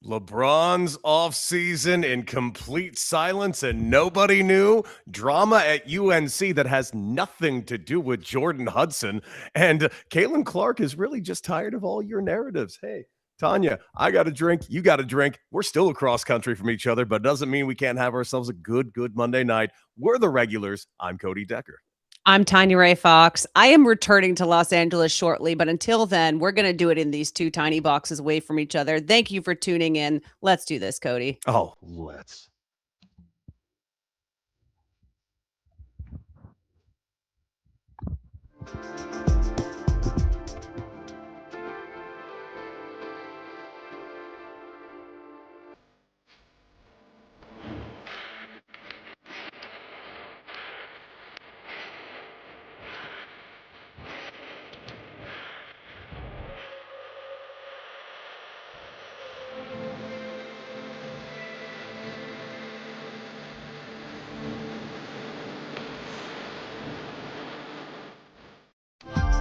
LeBron's offseason in complete silence and nobody knew. Drama at UNC that has nothing to do with Jordan Hudson. And Caitlin Clark is really just tired of all your narratives. Hey, Tanya, I got a drink. You got a drink. We're still across country from each other, but it doesn't mean we can't have ourselves a good Monday night. We're the regulars. I'm Cody Decker. I'm Tanya Ray Fox. I am returning to Los Angeles shortly, but until then, we're going to do it in these two tiny boxes away from each other. Thank you for tuning in. Let's do this, Cody. Oh, let's.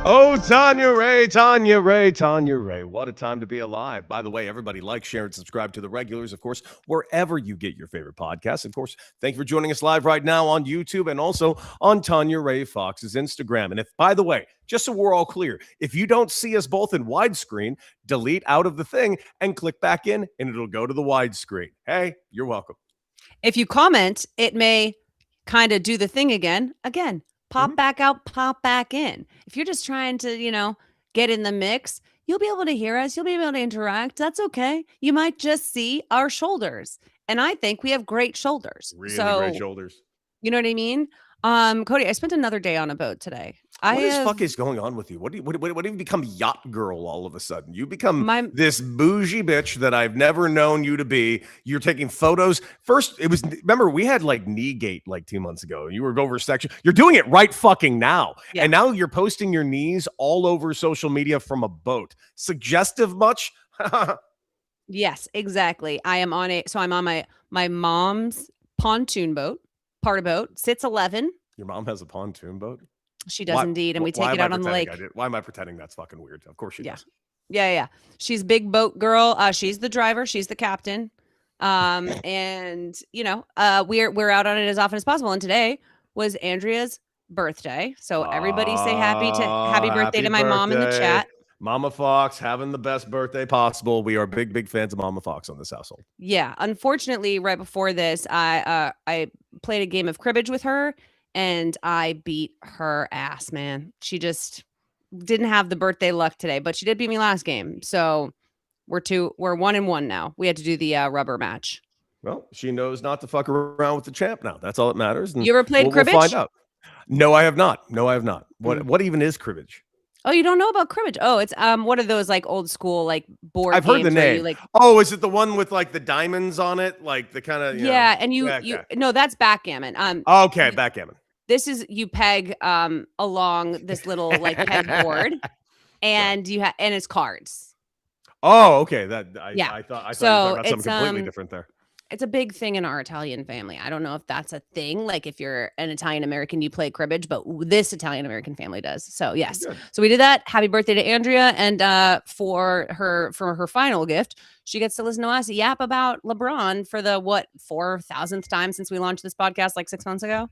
Oh, Tanya Ray. What a time to be alive. By the way, everybody like, share, and subscribe to the regulars, of course, wherever you get your favorite podcasts. Of course, thank you for joining us live right now on YouTube and also on Tanya Ray Fox's Instagram. And if, by the way, just so we're all clear, if you don't see us both in widescreen, delete out of the thing and click back in and it'll go to the widescreen. Hey, you're welcome. If you comment, it may kind of do the thing again. Pop back out, pop back in. If you're just trying to, get in the mix, you'll be able to hear us. You'll be able to interact. That's okay. You might just see our shoulders. And I think we have great shoulders. Really great shoulders. You know what I mean? Cody, I spent another day on a boat today. What the fuck is going on with you? What have you become yacht girl all of a sudden? You become this bougie bitch that I've never known you to be. You're taking photos. First, remember, we had like Kneegate like 2 months ago. You were over section. You're doing it right fucking now. Yeah. And now you're posting your knees all over social media from a boat. Suggestive much? Yes, exactly. I'm on my mom's pontoon boat, part of boat, sits 11. Your mom has a pontoon boat? She does indeed, and we take it out on the lake. Why am I pretending that's fucking weird? Of course she does. Yeah. She's big boat girl. She's the driver. She's the captain. And we're out on it as often as possible. And today was Andrea's birthday, so everybody say happy birthday to my mom in the chat. Mama Fox having the best birthday possible. We are big fans of Mama Fox on this household. Yeah. Unfortunately, right before this, I played a game of cribbage with her. And I beat her ass, man. She just didn't have the birthday luck today, but she did beat me last game. So we're 1-1 now. We had to do the rubber match. Well, she knows not to fuck around with the champ now. That's all that matters. And you ever played cribbage? We'll find out. No, I have not. What even is cribbage? Oh, you don't know about cribbage? Oh, it's what are those like old school like board I've games? Heard the name. Is it the one with like the diamonds on it? Like the kind of no, that's backgammon. Okay, backgammon. This is you peg along this little like pegboard, and and it's cards. Oh, okay. I thought you were talking about something completely different there. It's a big thing in our Italian family. I don't know if that's a thing. Like if you're an Italian American, you play cribbage, but this Italian American family does. So yes. Good. So we did that. Happy birthday to Andrea. And for her final gift, she gets to listen to us yap about LeBron for the 4,000th time since we launched this podcast like 6 months ago.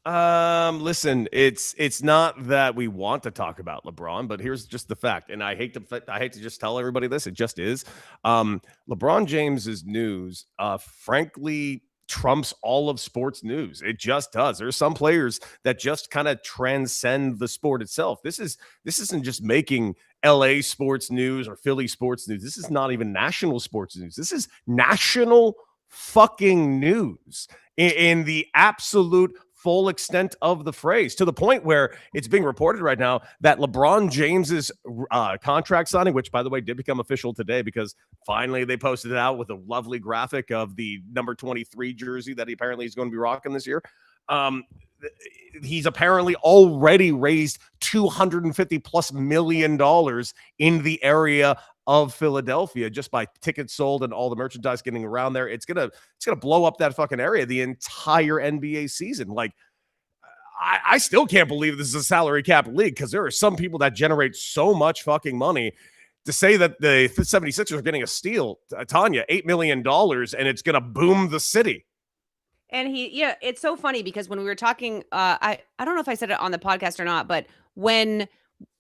Listen, it's not that we want to talk about LeBron, but here's just the fact. And I hate to just tell everybody this. It just is. LeBron James's news, frankly, trumps all of sports news. It just does. There's some players that just kind of transcend the sport itself. This isn't just making LA sports news or Philly sports news. This is not even national sports news. This is national fucking news in the absolute full extent of the phrase, to the point where it's being reported right now that LeBron James's contract signing, which by the way did become official today because finally they posted it out with a lovely graphic of the number 23 jersey that he apparently is going to be rocking this year. He's apparently already raised $250+ million in the area of Philadelphia just by tickets sold and all the merchandise getting around there. It's gonna blow up that fucking area the entire NBA season. Like, I still can't believe this is a salary cap league because there are some people that generate so much fucking money to say that the 76ers are getting a steal, Tanya, $8 million, and it's going to boom the city. And it's so funny because when we were talking, I don't know if I said it on the podcast or not, but when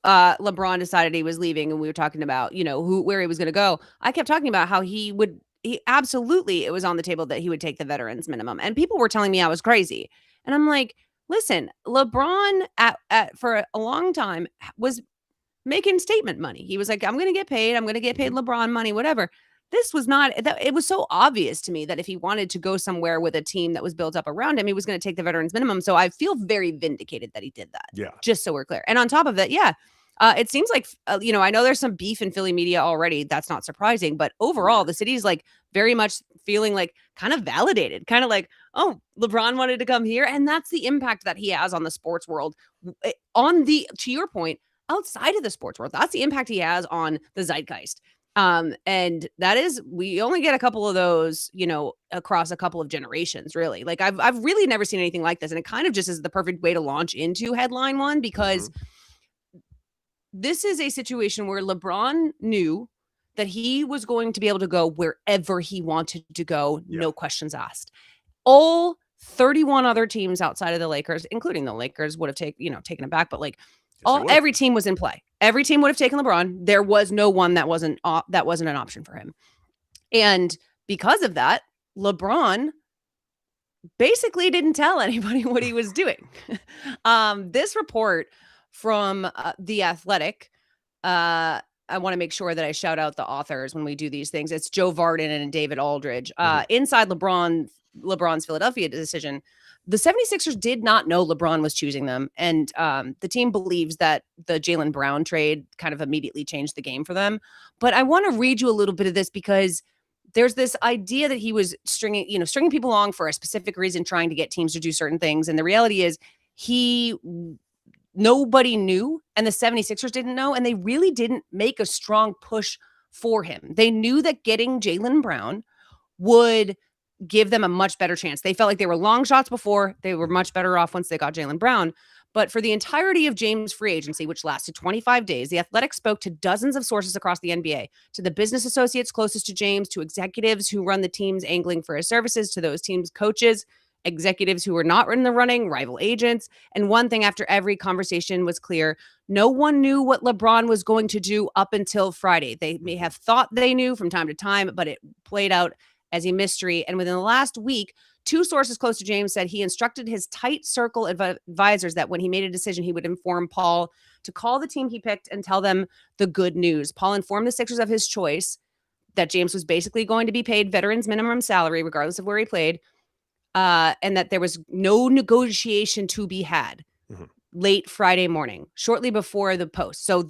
LeBron decided he was leaving and we were talking about, where he was going to go, I kept talking about how he absolutely, it was on the table that he would take the veterans minimum. And people were telling me I was crazy. And I'm like, listen, LeBron for a long time was making statement money. He was like, I'm going to get paid. I'm going to get paid LeBron money, whatever. This was not, it was so obvious to me that if he wanted to go somewhere with a team that was built up around him, he was going to take the veterans minimum. So I feel very vindicated that he did that. Yeah. Just so we're clear. And on top of that, it seems like, I know there's some beef in Philly media already. That's not surprising. But overall, the city's like very much feeling like kind of validated, kind of like, oh, LeBron wanted to come here. And that's the impact that he has on the sports world. To your point, outside of the sports world, that's the impact he has on the zeitgeist. And that is, we only get a couple of those, across a couple of generations, really. Like I've really never seen anything like this. And it kind of just is the perfect way to launch into headline one, because this is a situation where LeBron knew that he was going to be able to go wherever he wanted to go. No questions asked. All 31 other teams outside of the Lakers, including the Lakers, would have taken it back. But like every team was in play. Every team would have taken LeBron. There was no one that wasn't an option for him. And because of that, LeBron basically didn't tell anybody what he was doing. This report from The Athletic, I want to make sure that I shout out the authors when we do these things. It's Joe Vardon and David Aldridge. Inside LeBron's Philadelphia decision, the 76ers did not know LeBron was choosing them. And the team believes that the Jaylen Brown trade kind of immediately changed the game for them. But I want to read you a little bit of this because there's this idea that he was stringing people along for a specific reason, trying to get teams to do certain things. And the reality is nobody knew, and the 76ers didn't know, and they really didn't make a strong push for him. They knew that getting Jaylen Brown would give them a much better chance. They felt like they were long shots before. They were much better off once they got Jaylen Brown. But for the entirety of James' free agency, which lasted 25 days, The Athletic spoke to dozens of sources across the NBA, to the business associates closest to James, to executives who run the teams angling for his services, to those teams' coaches, executives who were not in the running, rival agents. And one thing after every conversation was clear: no one knew what LeBron was going to do up until Friday. They may have thought they knew from time to time, but it played out as a mystery. And within the last week, two sources close to James said he instructed his tight circle of advisors that when he made a decision, he would inform Paul to call the team he picked and tell them the good news. Paul informed the Sixers of his choice, that James was basically going to be paid veterans minimum salary, regardless of where he played, and that there was no negotiation to be had late Friday morning, shortly before the post. So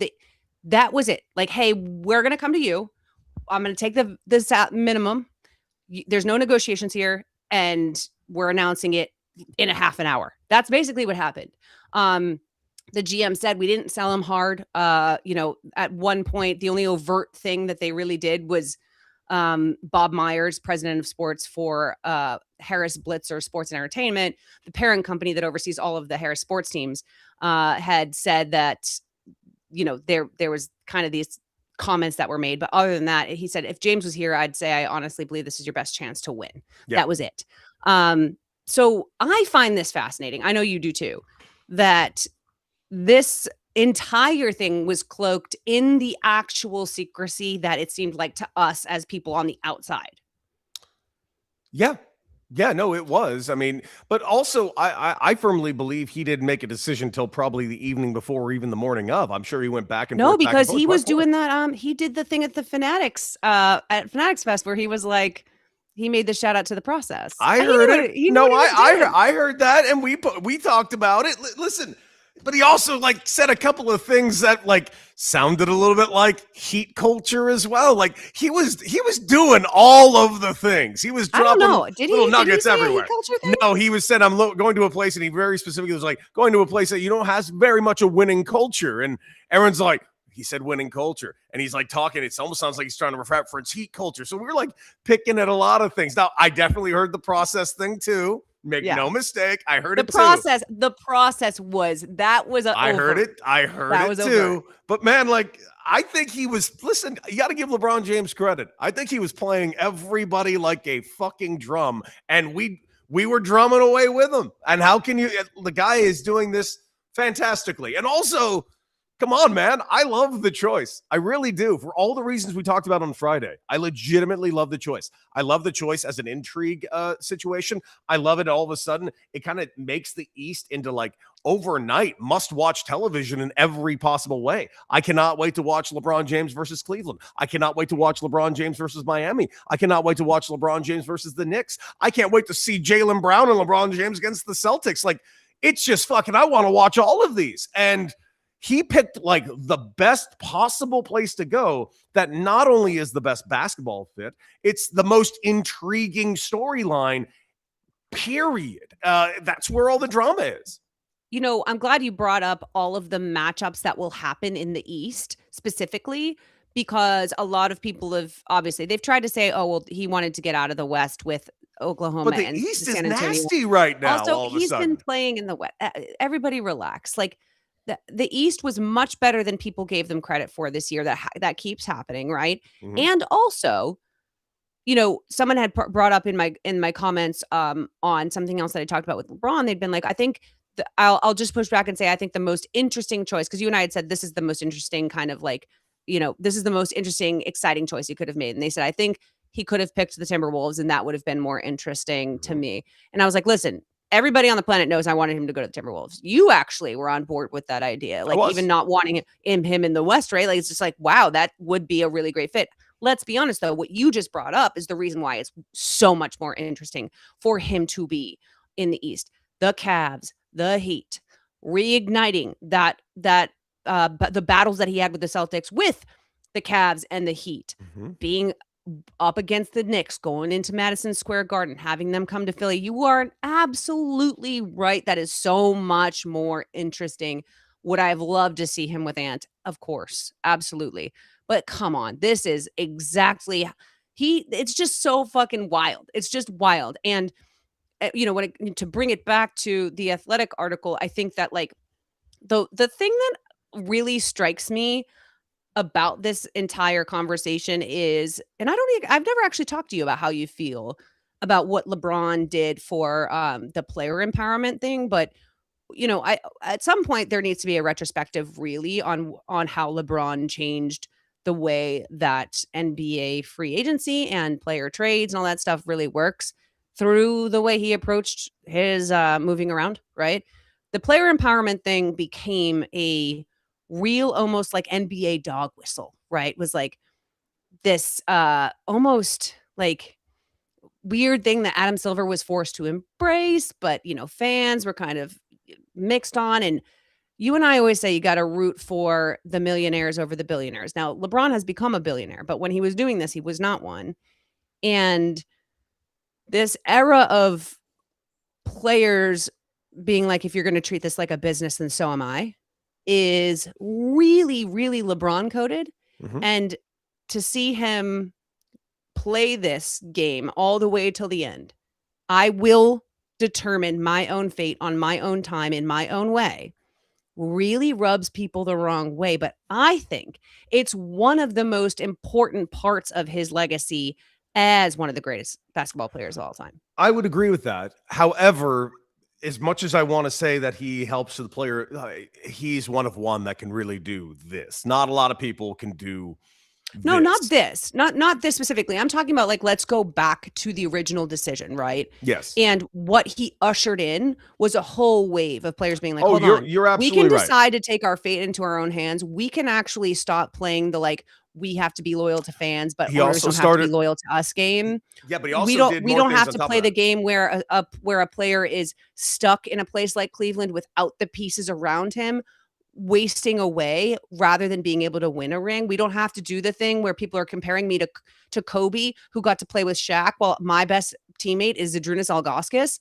that was it. Like, hey, we're going to come to you. I'm going to take the minimum. There's no negotiations here, and we're announcing it in a half an hour. That's basically what happened. The GM said we didn't sell him hard. At one point, the only overt thing that they really did was Bob Myers, president of sports for Harris Blitzer Sports and Entertainment, the parent company that oversees all of the Harris sports teams, had said that, there was kind of these comments that were made. But other than that, he said, if James was here, I'd say, I honestly believe this is your best chance to win. Yeah. That was it. So I find this fascinating. I know you do too, that this entire thing was cloaked in the actual secrecy that it seemed like to us as people on the outside. Yeah. Yeah, no, it was. I mean, but also I firmly believe he didn't make a decision till probably the evening before or even the morning of. I'm sure he went back and forth. No, because he was doing that. He did the thing at the Fanatics, at Fanatics Fest, where he was like, he made the shout out to the process. I heard it. I heard that, and we talked about it. Listen, but he also said a couple of things that sounded a little bit like heat culture as well. Like he was doing all of the things. He was dropping little nuggets everywhere. No, he said, I'm going to a place, and he very specifically was like, going to a place that has very much a winning culture. And everyone's like, he said winning culture, and he's talking. It almost sounds like he's trying to reference heat culture. So we were picking at a lot of things. Now, I definitely heard the process thing too. Make Yeah. no mistake. I heard The it process, too. the process was I heard it. I heard it too. But man, like, I think he was, listen, you got to give LeBron James credit. I think he was playing everybody like a fucking drum, and we were drumming away with him. And how can you, the guy is doing this fantastically. And also, come on, man. I love the choice. I really do. For all the reasons we talked about on Friday. I legitimately love the choice. I love the choice as an intrigue situation. I love it all of a sudden. It kind of makes the East into like overnight must-watch television in every possible way. I cannot wait to watch LeBron James versus Cleveland. I cannot wait to watch LeBron James versus Miami. I cannot wait to watch LeBron James versus the Knicks. I can't wait to see Jaylen Brown and LeBron James against the Celtics. Like, it's just fucking, I want to watch all of these. And he picked like the best possible place to go that not only is the best basketball fit, it's the most intriguing storyline, period. That's where all the drama is. You know, I'm glad you brought up all of the matchups that will happen in the East specifically, because a lot of people have obviously they've tried to say, oh, well, he wanted to get out of the West with Oklahoma. But the and East San is Antonio. nasty right now. Also, all of a he's sudden. been playing in the West. Everybody relax. Like the East was much better than people gave them credit for this year. That keeps happening, right? Mhm. And also, you know, someone had brought up in my comments on something else that I talked about with LeBron. They'd been like, I think I'll just push back and say I think the most interesting choice, because you and I had said this is the most interesting kind of like, you know, this is the most interesting, exciting choice he could have made. And they said, I think he could have picked the Timberwolves and that would have been more interesting to me. And I was like, listen, everybody on the planet knows I wanted him to go to the Timberwolves. You actually were on board with that idea. Like even not wanting him in the West, right? Like it's just like, wow, that would be a really great fit. Let's be honest though, what you just brought up is the reason why it's so much more interesting for him to be in the East. The Cavs, the Heat, reigniting the battles that he had with the Celtics, with the Cavs and the Heat, being up against the Knicks, going into Madison Square Garden, having them come to Philly. You are absolutely right. That is so much more interesting. Would I have loved to see him with Ant? Of course, absolutely. But come on, this is exactly it's just so fucking wild. It's just wild. And you know, to bring it back to the Athletic article, I think that like the thing that really strikes me about this entire conversation is, and I've never actually talked to you about how you feel about what LeBron did for the player empowerment thing, but you know, at some point there needs to be a retrospective really on how LeBron changed the way that NBA free agency and player trades and all that stuff really works through the way he approached his moving around, right? The player empowerment thing became a real, almost like NBA dog whistle, right? It was like this almost like weird thing that Adam Silver was forced to embrace, but you know, fans were kind of mixed on. And you and I always say you got to root for the millionaires over the billionaires. Now, LeBron has become a billionaire, but when he was doing this, he was not one. And this era of players being like, if you're going to treat this like a business, then so am I, is really, really LeBron coded. And to see him play this game all the way till the end, I will determine my own fate on my own time in my own way, really rubs people the wrong way. But I think it's one of the most important parts of his legacy as one of the greatest basketball players of all time. I would agree with that. However, as much as I want to say that he helps the player, he's one of one that can really do this. Not a lot of people can do No, not this. Not this specifically. I'm talking about like, let's go back to the original decision, right? Yes. And what he ushered in was a whole wave of players being like, oh, hold on. You're absolutely we can right. decide to take our fate into our own hands. We can actually stop playing the like, we have to be loyal to fans, but owners don't have to be loyal to us game. Yeah, but he also we don't have to play the game where a player is stuck in a place like Cleveland without the pieces around him, wasting away rather than being able to win a ring. We don't have to do the thing where people are comparing me to Kobe, who got to play with Shaq, while my best teammate is Zydrunas Ilgauskas.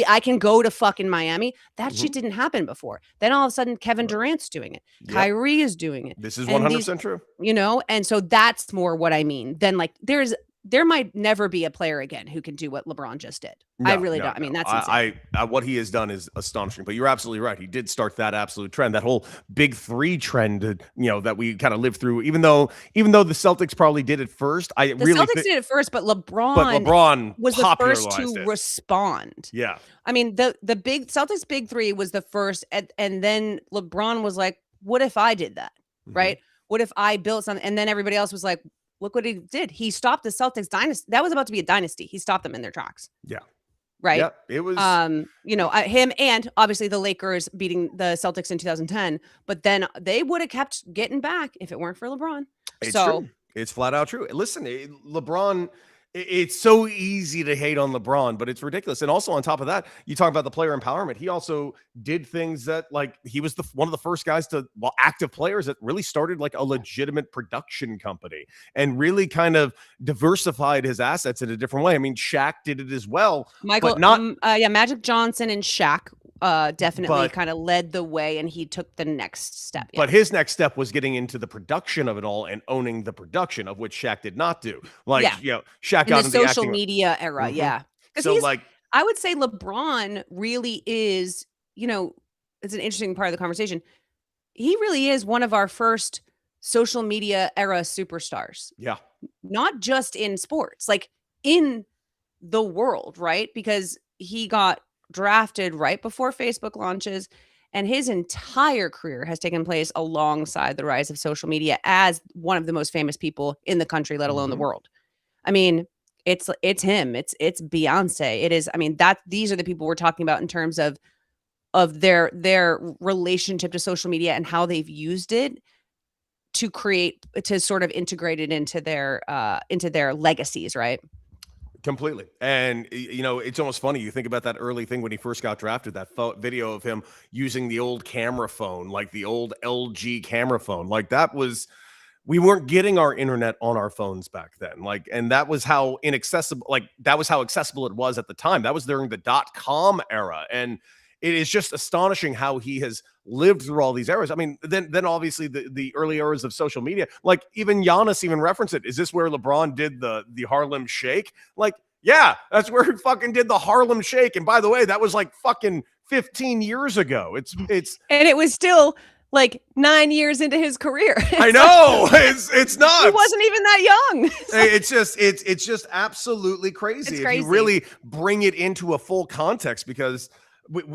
I can go to fucking Miami. That shit didn't happen before. Then all of a sudden, Kevin Durant's doing it. Yep. Kyrie is doing it. This is 100% true. You know, and so that's more what I mean. Then like there's there might never be a player again who can do what LeBron just did. I really don't. I mean, that's insane. What he has done is astonishing. But you're absolutely right. He did start that absolute trend, that whole big three trend, that we kind of lived through. Even though the Celtics probably did it first, the Celtics did it first, but LeBron was the first to respond. Yeah, I mean, the big Celtics big three was the first, and then LeBron was like, "What if I did that? Right? What if I built something?" And then everybody else was like, look what he did. He stopped the Celtics dynasty. That was about to be a dynasty. He stopped them in their tracks. Yeah. Right. Yeah, it was, him and obviously the Lakers beating the Celtics in 2010, but then they would have kept getting back if it weren't for LeBron. It's true. It's flat out true. Listen, LeBron, it's so easy to hate on LeBron, but it's ridiculous. And also on top of that, you talk about the player empowerment. He also did things that, like, he was one of the first guys active players that really started like a legitimate production company and really kind of diversified his assets in a different way. I mean, Shaq did it as well. Magic Johnson and Shaq definitely kind of led the way, and he took the next step. But his next step was getting into the production of it all and owning the production, of which Shaq did not do. Shaq got into the social media era. Yeah. So I would say LeBron really is, it's an interesting part of the conversation. He really is one of our first social media era superstars. Yeah. Not just in sports, like in the world, right? Because he got drafted right before Facebook launches, and his entire career has taken place alongside the rise of social media as one of the most famous people in the country, let alone the world. I mean, it's him, it's Beyonce. It is. I mean, these are the people we're talking about in terms of their relationship to social media and how they've used it to sort of integrate it into their legacies, right? Completely. And, it's almost funny. You think about that early thing when he first got drafted, that video of him using the old camera phone, like the old LG camera phone. Like, we weren't getting our internet on our phones back then. Like, and that was how inaccessible, that was how accessible it was at the time. That was during the .com era. And it is just astonishing how he has lived through all these eras. I mean, then obviously the early eras of social media, like even Giannis even referenced it. Is this where LeBron did the Harlem Shake? Like, yeah, that's where he fucking did the Harlem Shake. And by the way, that was like fucking 15 years ago. It's and it was still like 9 years into his career. I know. It's not. He wasn't even that young. It's just absolutely crazy. If you really bring it into a full context, because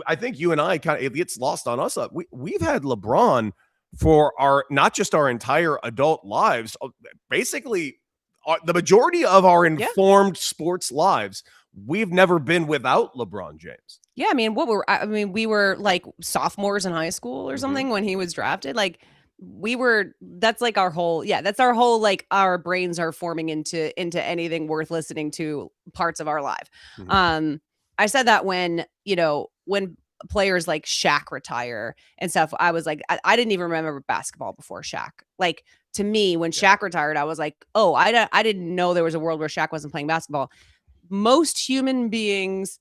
I think you and I it gets lost on us. We've had LeBron for not just our entire adult lives, basically the majority of our informed sports lives. We've never been without LeBron James. Yeah, I mean, we were like sophomores in high school or something when he was drafted. Like, that's our whole, like, our brains are forming into anything worth listening to parts of our life. I said that when players like Shaq retire and stuff, I was like, I didn't even remember basketball before Shaq. Like, to me, when Shaq retired, I was like, oh, I didn't know there was a world where Shaq wasn't playing basketball. Most human beings,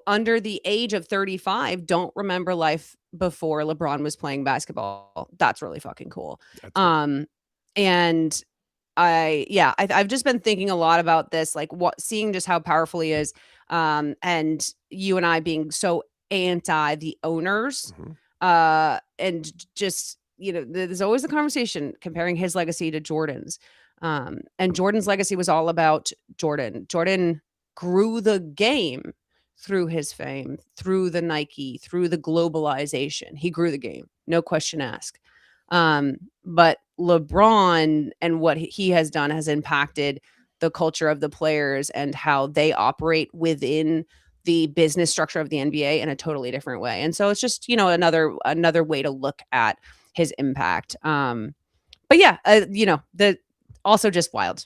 under the age of 35 don't remember life before LeBron was playing basketball. That's really fucking cool. And I've just been thinking a lot about this, like seeing just how powerful he is. And you and I being so anti the owners, and just, there's always the conversation comparing his legacy to Jordan's. And Jordan's legacy was all about Jordan. Jordan grew the game through his fame, through the Nike, through the globalization. He grew the game, no question asked. But LeBron and what he has done has impacted the culture of the players and how they operate within the business structure of the NBA in a totally different way. And so it's just, another way to look at his impact. But yeah, also just wild.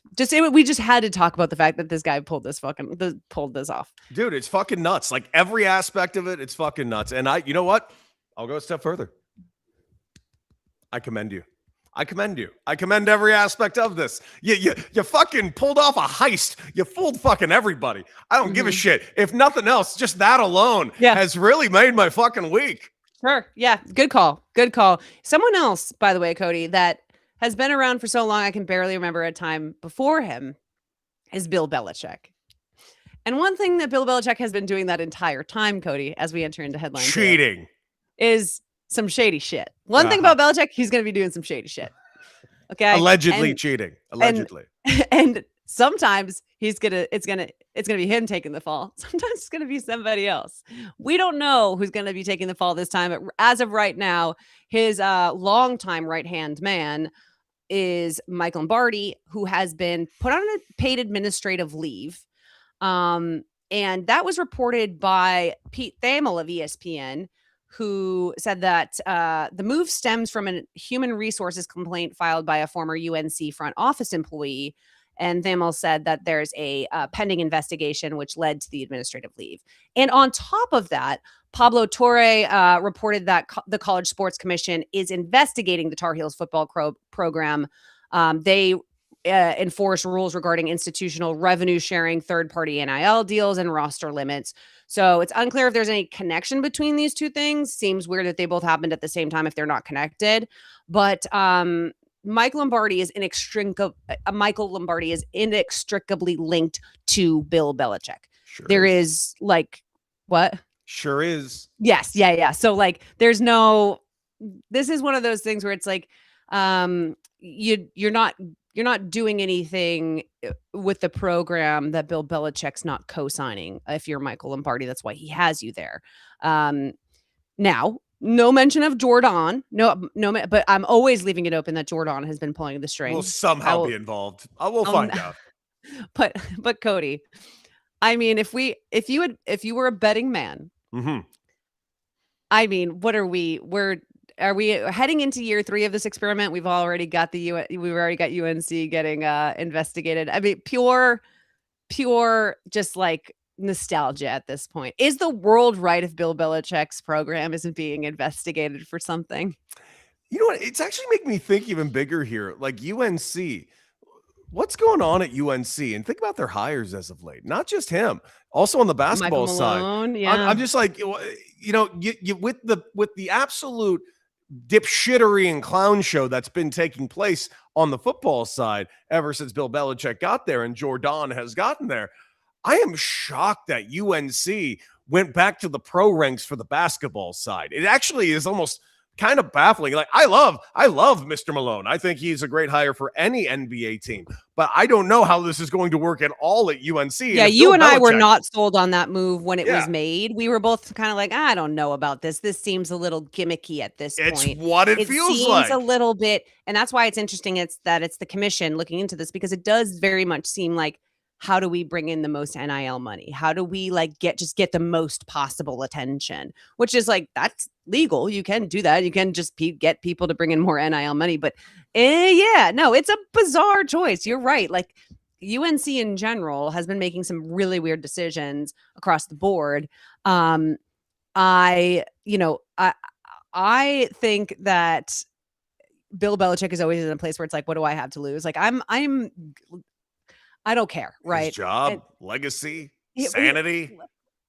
We just had to talk about the fact that this guy pulled this off. Dude, it's fucking nuts. Like, every aspect of it, it's fucking nuts. And you know what? I'll go a step further. I commend you. I commend every aspect of this. You fucking pulled off a heist. You fooled fucking everybody. I don't give a shit. If nothing else, just that alone has really made my fucking week. Sure. Yeah. Good call. Someone else, by the way, Cody, that has been around for so long, I can barely remember a time before him, is Bill Belichick. And one thing that Bill Belichick has been doing that entire time, Cody, as we enter into headline cheating, is some shady shit. One thing about Belichick, he's going to be doing some shady shit. Okay, allegedly cheating, allegedly, and sometimes it's gonna be him taking the fall. Sometimes it's gonna be somebody else. We don't know who's gonna be taking the fall this time. But as of right now, his longtime right hand man is Mike Lombardi, who has been put on a paid administrative leave. And that was reported by Pete Thamel of ESPN, who said that the move stems from a human resources complaint filed by a former UNC front office employee. And Thamel said that there's a pending investigation which led to the administrative leave. And on top of that, Pablo Torre reported that the College Sports Commission is investigating the Tar Heels football program. They enforce rules regarding institutional revenue sharing, third-party NIL deals, and roster limits. So it's unclear if there's any connection between these two things. Seems weird that they both happened at the same time if they're not connected. But Mike Lombardi is Michael Lombardi is inextricably linked to Bill Belichick. Sure there is like what? Sure is. Yes, yeah. So like, there's no. This is one of those things where it's like, you're not doing anything with the program that Bill Belichick's not co-signing. If you're Michael Lombardi, that's why he has you there. Now, no mention of Jordan. No, but I'm always leaving it open that Jordan has been pulling the strings. Will somehow be involved. We'll find out. But Cody, I mean, if you were a betting man, I mean, what are we? Are we heading into year 3 of this experiment? We've already got UNC getting investigated. I mean, pure, just like nostalgia at this point. Is the world right if Bill Belichick's program isn't being investigated for something? You know what? It's actually making me think even bigger here. Like UNC, what's going on at UNC? And think about their hires as of late. Not just him, also on the basketball side. Yeah. I'm just like, you know, you with the absolute dipshittery and clown show that's been taking place on the football side ever since Bill Belichick got there and Jordan has gotten there. I am shocked that UNC went back to the pro ranks for the basketball side. It actually is almost kind of baffling. Like I love Mr. Malone. I think he's a great hire for any NBA team, but I don't know how this is going to work at all at UNC. Yeah, you and I were not sold on that move when it was made. We were both kind of like, I don't know about this. This seems a little gimmicky at this point. It's what it feels like. A little bit, and that's why it's interesting. It's the commission looking into this, because it does very much seem like, how do we bring in the most NIL money? How do we get the most possible attention? Which is like, that's legal. You can do that. You can just get people to bring in more NIL money. But it's a bizarre choice. You're right. Like UNC in general has been making some really weird decisions across the board. I think that Bill Belichick is always in a place where it's like, what do I have to lose? Like I don't care, right? His job, legacy, sanity.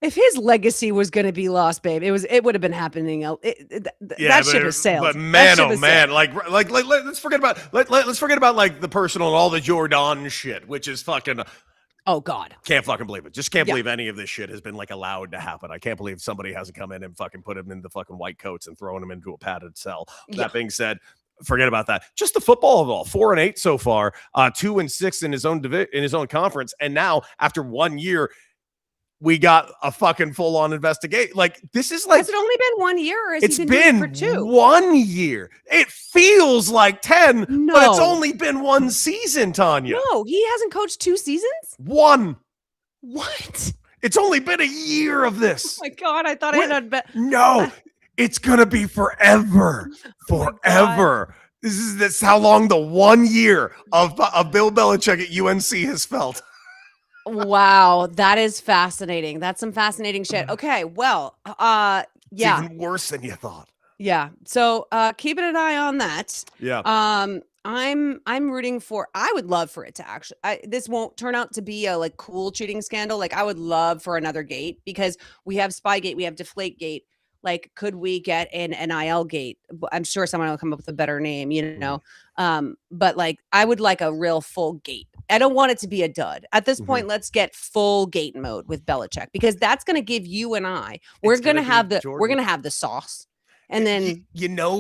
If his legacy was going to be lost, babe, it would have been happening. That ship has sailed. But man, oh man, like let's forget about like the personal and all the Jordan shit, which is fucking. Oh God, can't fucking believe it. Just can't believe any of this shit has been like allowed to happen. I can't believe somebody hasn't come in and fucking put him in the fucking white coats and thrown him into a padded cell. That being said, forget about that. Just the football of all, 4-8 so far, 2-6 in his own conference, and now after 1 year, we got a fucking full on investigation. Like this is like, has it only been 1 year, or has it's he been doing been it for 2? 1 year. It feels like 10, but it's only been 1 season, Tanya. No, he hasn't coached 2 seasons. 1. What? It's only been a year of this. Oh my God, I thought I had bet. No. It's going to be forever. Forever. This is how long the 1 year of Bill Belichick at UNC has felt. Wow, that is fascinating. That's some fascinating shit. Okay, well, It's even worse than you thought. Yeah. So keeping an eye on that. Yeah. I'm rooting for, I would love for it to actually, this won't turn out to be a cool cheating scandal. Like I would love for another gate, because we have Spygate, we have Deflategate. Like, could we get an NIL gate? I'm sure someone will come up with a better name, but like, I would like a real full gate I don't want it to be a dud. At this point, let's get full gate mode with Belichick, because that's going to give you and I, we're going to have the sauce. And then,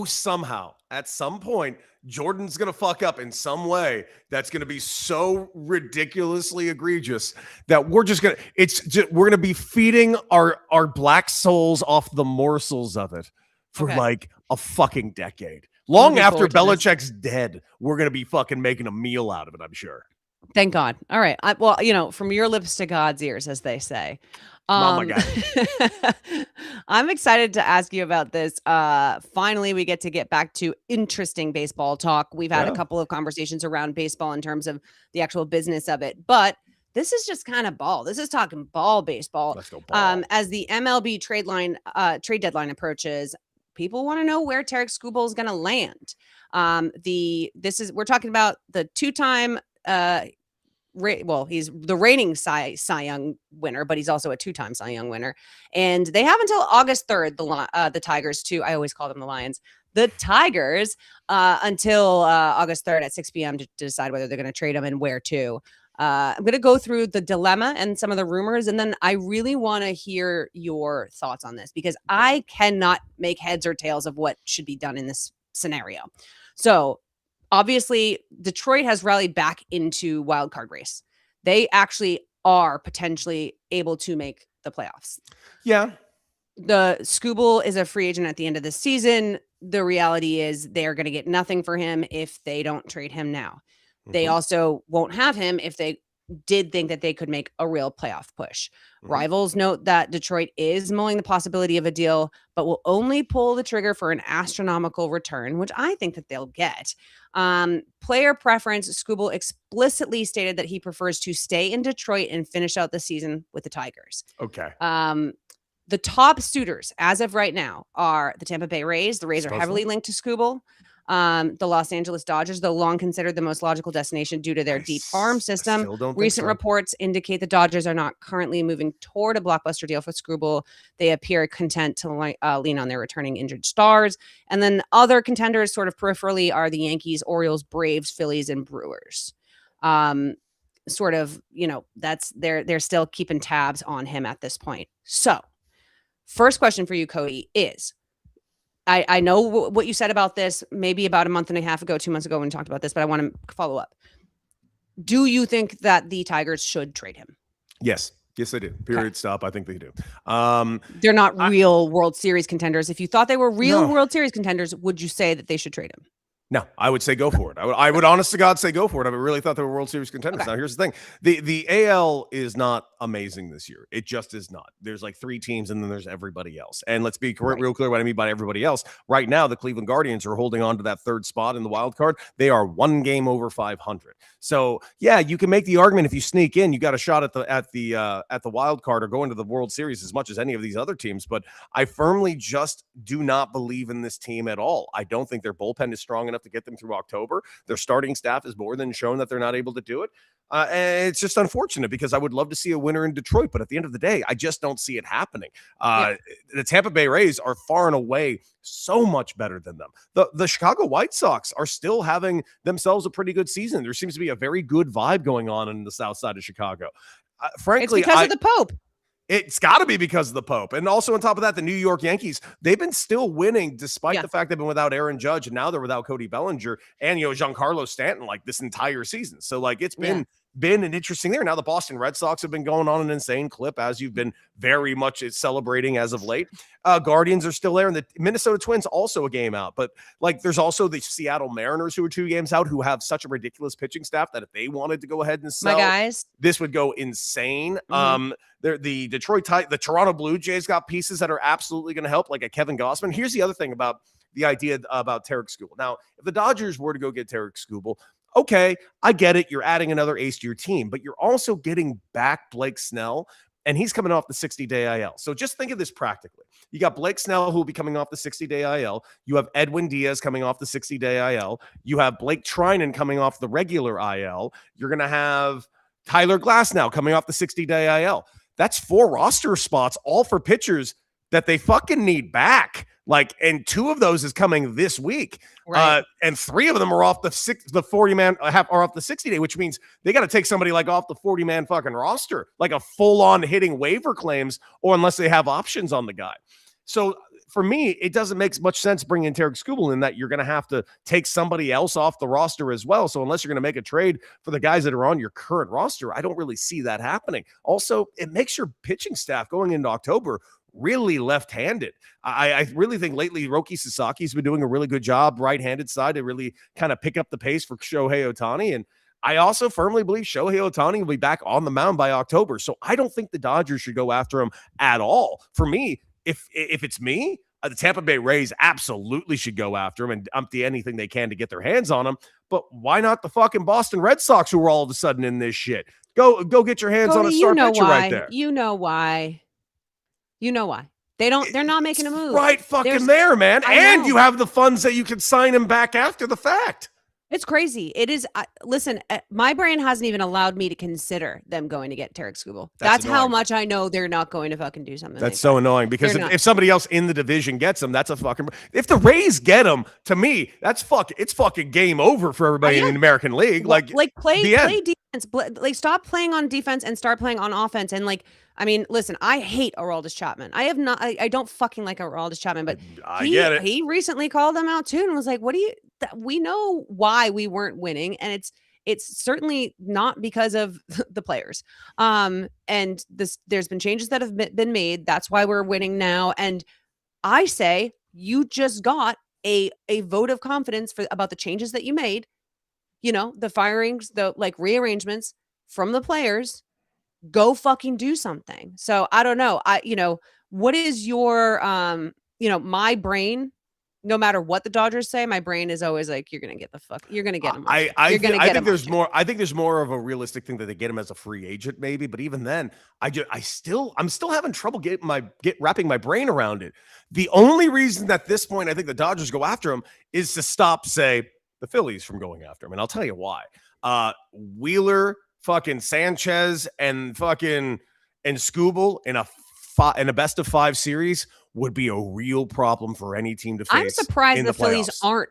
somehow at some point, Jordan's going to fuck up in some way that's going to be so ridiculously egregious that we're going to be feeding our black souls off the morsels of it for like a fucking decade. Long after Belichick's dead, we're going to be fucking making a meal out of it, I'm sure. Thank God. All right. From your lips to God's ears, as they say. Oh my God. I'm excited to ask you about this. Finally, we get back to interesting baseball talk. We've had a couple of conversations around baseball in terms of the actual business of it, but this is just kind of ball. This is talking ball baseball. Let's go ball. As the MLB trade deadline approaches, people want to know where Tarik Skubal is going to land. We're talking about the two-time. He's the reigning Cy Young winner, but he's also a two-time Cy Young winner. And they have until August 3rd, the Tigers too. I always call them the Lions. The Tigers until August 3rd at 6 p.m. to decide whether they're going to trade him and where to. I'm going to go through the dilemma and some of the rumors, and then I really want to hear your thoughts on this, because I cannot make heads or tails of what should be done in this scenario. So obviously, Detroit has rallied back into wild card race. They actually are potentially able to make the playoffs. Yeah. The Skubal is a free agent at the end of the season. The reality is they're going to get nothing for him if they don't trade him now. They also won't have him if they did think that they could make a real playoff push. Rivals note that Detroit is mulling the possibility of a deal, but will only pull the trigger for an astronomical return, which I think that they'll get. Player preference, Skubal explicitly stated that he prefers to stay in Detroit and finish out the season with the Tigers. Okay. The top suitors as of right now are the Tampa Bay Rays. The Rays are heavily linked to Skubal. The Los Angeles Dodgers, though long considered the most logical destination due to their deep farm system. Recent reports indicate the Dodgers are not currently moving toward a blockbuster deal for Skubal. They appear content to lean on their returning injured stars. And then other contenders sort of peripherally are the Yankees, Orioles, Braves, Phillies, and Brewers. That's they're still keeping tabs on him at this point. So first question for you, Cody, is I know what you said about this maybe about a month and a half ago, 2 months ago when we talked about this, but I want to follow up. Do you think that the Tigers should trade him? Yes. Yes, they do. Period. Stop. I think they do. They're not real World Series contenders. If you thought they were real World Series contenders, would you say that they should trade him? No, I would say go for it. I would honest to God say go for it. I really thought they were World Series contenders. Okay. Now, here's the thing. The AL is not amazing this year. It just is not. There's like 3 teams and then there's everybody else. And let's be real clear what I mean by everybody else. Right now, the Cleveland Guardians are holding on to that 3rd spot in the wild card. They are 1 game over 500. So, yeah, you can make the argument if you sneak in, you got a shot at the wild card or go into the World Series as much as any of these other teams. But I firmly just do not believe in this team at all. I don't think their bullpen is strong enough to get them through October. Their starting staff has more than shown that they're not able to do it. And it's just unfortunate because I would love to see a winner in Detroit, but at the end of the day, I just don't see it happening. The Tampa Bay Rays are far and away so much better than them. The Chicago White Sox are still having themselves a pretty good season. There seems to be a very good vibe going on in the south side of Chicago. Frankly, it's because of the Pope. It's got to be because of the Pope. And also on top of that, the New York Yankees, they've been still winning despite the fact they've been without Aaron Judge, and now they're without Cody Bellinger and, Giancarlo Stanton like this entire season. So like it's been an interesting there. Now the Boston Red Sox have been going on an insane clip, as you've been very much celebrating as of late. Guardians are still there, and the Minnesota Twins also a game out. But like there's also the Seattle Mariners who are 2 games out, who have such a ridiculous pitching staff that if they wanted to go ahead and sell, this would go insane. The Toronto Blue Jays got pieces that are absolutely going to help, like a Kevin Gausman. Here's the other thing about the idea about Tarik Skubal. Now, if the Dodgers were to go get Tarik Skubal, okay, I get it. You're adding another ace to your team, but you're also getting back Blake Snell, and he's coming off the 60-day IL. So just think of this practically. You got Blake Snell, who will be coming off the 60-day IL. You have Edwin Diaz coming off the 60-day IL. You have Blake Trinan coming off the regular IL. You're going to have Tyler Glasnow coming off the 60-day IL. That's 4 roster spots, all for pitchers that they fucking need back. Like, and 2 of those is coming this week. Right. And 3 of them are off the 40-man are off the 60-day, which means they got to take somebody like off the 40-man fucking roster, like a full-on hitting waiver claims, or unless they have options on the guy. So for me, it doesn't make much sense bringing Tarik Skubal in that you're going to have to take somebody else off the roster as well. So unless you're going to make a trade for the guys that are on your current roster, I don't really see that happening. Also, it makes your pitching staff going into October really left-handed. I really think lately Roki Sasaki's been doing a really good job right-handed side to really kind of pick up the pace for Shohei Ohtani. And I also firmly believe Shohei Ohtani will be back on the mound by October. So I don't think the Dodgers should go after him at all. For me, if it's me, the Tampa Bay Rays absolutely should go after him and empty anything they can to get their hands on him. But why not the fucking Boston Red Sox, who are all of a sudden in this shit? Go get your hands on a star pitcher right there. You know why. They're not making a move. Right fucking there, man. And you have the funds that you can sign him back after the fact. It's crazy. It is. Listen, my brain hasn't even allowed me to consider them going to get Tarik Skubal. That's how much I know they're not going to fucking do something. That's so annoying because if somebody else in the division gets him, that's a fucking. If the Rays get him, to me, it's fucking game over for everybody in the American League. Like play defense. Like stop playing on defense and start playing on offense. And like, I mean, listen, I hate Aroldis Chapman. I don't fucking like Aroldis Chapman, but I get it. He recently called them out too and was like, we know why we weren't winning. And it's certainly not because of the players. And there's been changes that have been made. That's why we're winning now. And I say, you just got a vote of confidence about the changes that you made, the firings, the like rearrangements from the players. Go fucking do something. So I don't know. What is your, my brain, no matter what the Dodgers say, my brain is always like, you're going to get him. I think there's more of a realistic thing that they get him as a free agent, maybe. But even then, I'm still having trouble wrapping my brain around it. The only reason at this point I think the Dodgers go after him is to stop, say, the Phillies from going after him. And I'll tell you why. Wheeler, fucking Sanchez, and Skubal in a best of 5 series would be a real problem for any team to face. I'm surprised the Phillies aren't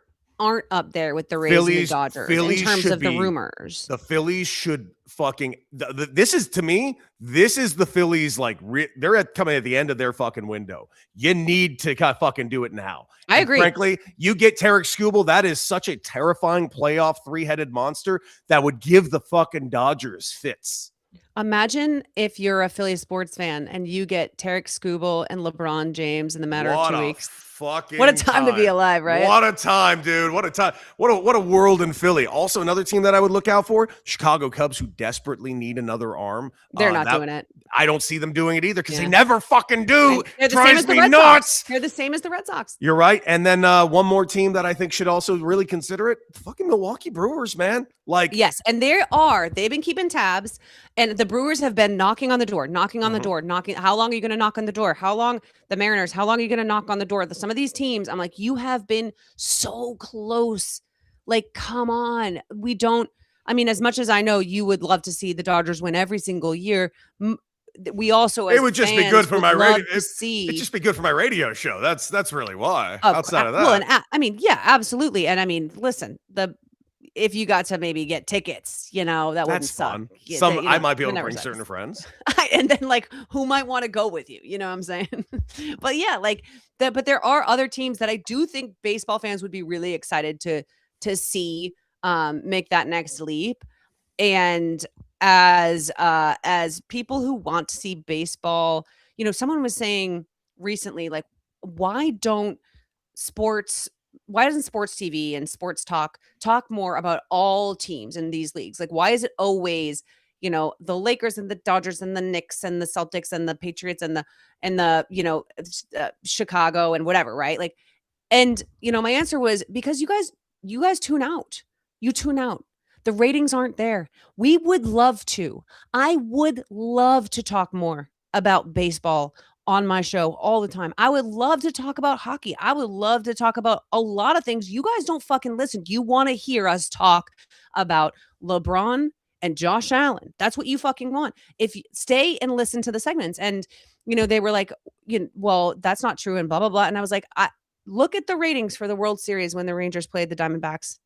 up there with the Rays and the Dodgers in terms of the rumors. The Phillies should fucking. This is the Phillies, like they're coming at the end of their fucking window. You need to fucking do it now. I agree. Frankly, you get Tarik Skubal. That is such a terrifying playoff 3-headed monster that would give the fucking Dodgers fits. Imagine if you're a Philly sports fan and you get Tarik Skubal and LeBron James in the matter of 2 weeks. What a time to be alive, right? What a time, dude. What a time. What a world in Philly. Also, another team that I would look out for, Chicago Cubs, who desperately need another arm. They're not doing it. I don't see them doing it either because they never fucking do. They're the same as the Red Sox. They're the same as the Red Sox. You're right. And then one more team that I think should also really consider it, fucking Milwaukee Brewers, man. Yes, and they've been keeping tabs, and the Brewers have been knocking on the door. How long are you going to knock on the door? How long? The Mariners, how long are you going to knock on the door? Some of these teams, I'm like, you have been so close. Like, come on. As much as I know you would love to see the Dodgers win every single year, we also, it would just be good for my radio. It'd just be good for my radio show. That's really why. Outside of that, well, absolutely. And listen, if you got to maybe get tickets, that wouldn't suck. Fun. I might be able to bring certain friends. And then who might want to go with you? You know what I'm saying? But yeah, but there are other teams that I do think baseball fans would be really excited to see make that next leap. And as people who want to see baseball, someone was saying recently, why doesn't sports TV and sports talk more about all teams in these leagues? Why is it always, the Lakers and the Dodgers and the Knicks and the Celtics and the Patriots and the Chicago and whatever, right? And my answer was because you guys tune out. You tune out. The ratings aren't there. I would love to talk more about baseball on my show all the time. I would love to talk about hockey. I would love to talk about a lot of things. You guys don't fucking listen. You want to hear us talk about LeBron and Josh Allen. That's what you fucking want. If you stay and listen to the segments. And, they were like, well, that's not true and blah, blah, blah. And I was like, look at the ratings for the World Series when the Rangers played the Diamondbacks.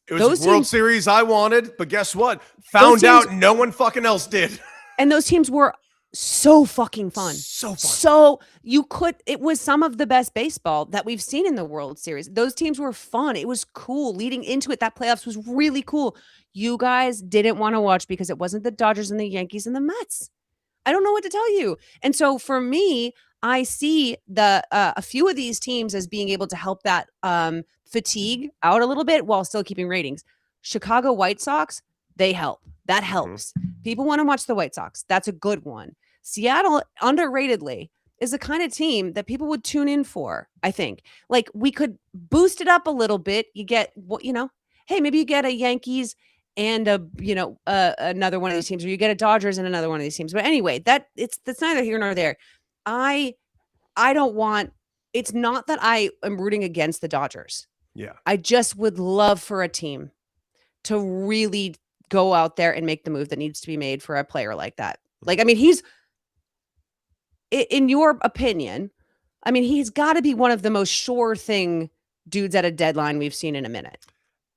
It was a World Series I wanted, but guess what? Found out no one fucking else did. And those teams were so fucking fun. So fun. So it was some of the best baseball that we've seen in the World Series. Those teams were fun. It was cool. Leading into it, that playoffs was really cool. You guys didn't want to watch because it wasn't the Dodgers and the Yankees and the Mets. I don't know what to tell you. And so for me, I see a few of these teams as being able to help that fatigue out a little bit while still keeping ratings. Chicago White Sox, they help. That helps. People want to watch the White Sox. That's a good one. Seattle, underratedly, is the kind of team that people would tune in for, I think. Like, we could boost it up a little bit. You get, hey, maybe you get a Yankees and another one of these teams, or you get a Dodgers and another one of these teams. But anyway, that's neither here nor there. I don't want, it's not that I am rooting against the Dodgers. Yeah. I just would love for a team to really go out there and make the move that needs to be made for a player like that. Like, I mean, he's, in your opinion, I mean, he's got to be one of the most sure thing dudes at a deadline we've seen in a minute.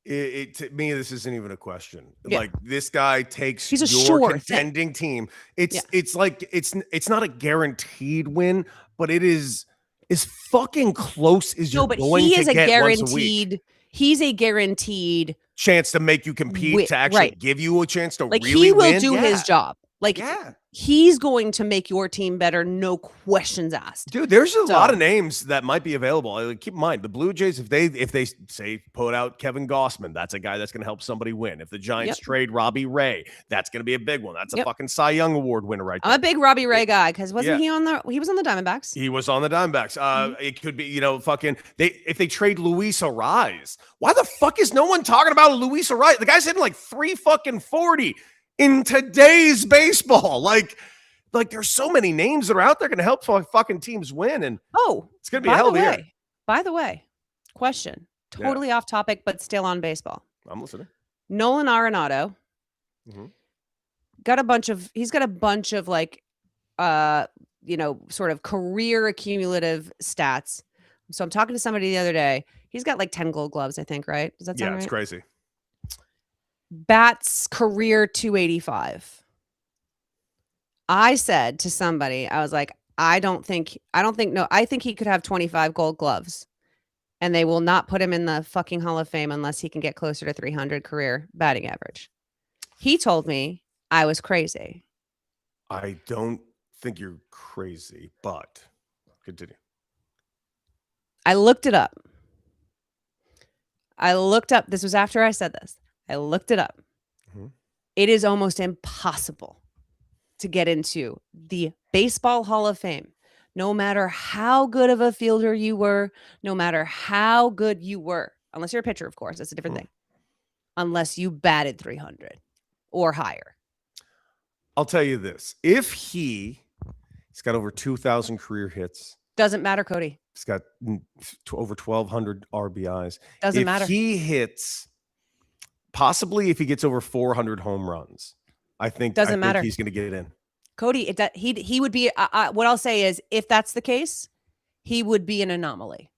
To me, this isn't even a question. Yeah. Like, this guy takes He's a your sure contending team. It's like it's not a guaranteed win, but it is as fucking close as you're going to get once a week. He's a guaranteed chance to make you compete, to actually give you a chance to really win. He will do his job. Like, yeah. He's going to make your team better, no questions asked. Dude, there's a lot of names that might be available. Keep in mind, the Blue Jays, if they say put out Kevin Gossman, that's a guy that's going to help somebody win. If the Giants trade Robbie Ray, that's going to be a big one. That's a fucking Cy Young Award winner right there. I'm a big Robbie Ray guy because he was on the Diamondbacks. He was on the Diamondbacks. It could be, if they trade Luis Ariz, why the fuck is no one talking about Luis Ariz? The guy's hitting like 340 in today's baseball. Like there's so many names that are out there going to help fucking teams win. And it's going to be a hell of a year. By the way, question, totally off topic, but still on baseball. I'm listening. Nolan Arenado got a bunch of like, sort of career accumulative stats. So I'm talking to somebody the other day. He's got like 10 Gold Gloves, I think, right? Does that sound right? Yeah, it's crazy. Bats career 285. I said to somebody, I was like, I think he could have 25 Gold Gloves, and they will not put him in the fucking Hall of Fame unless he can get closer to 300 career batting average. He told me I was crazy. I don't think you're crazy, but continue. I looked it up. This was after I said this. I looked it up. It is almost impossible to get into the Baseball Hall of Fame, no matter how good of a fielder you were, no matter how good you were, unless you're a pitcher, of course, that's a different thing, unless you batted 300 or higher. I'll tell you this. If he's got over 2,000 career hits. Doesn't matter, Cody. He's got over 1,200 RBIs. Doesn't matter. If he hits... Possibly if he gets over 400 home runs, I think he's going to get it in. Cody, he would be, what I'll say is, if that's the case, he would be an anomaly.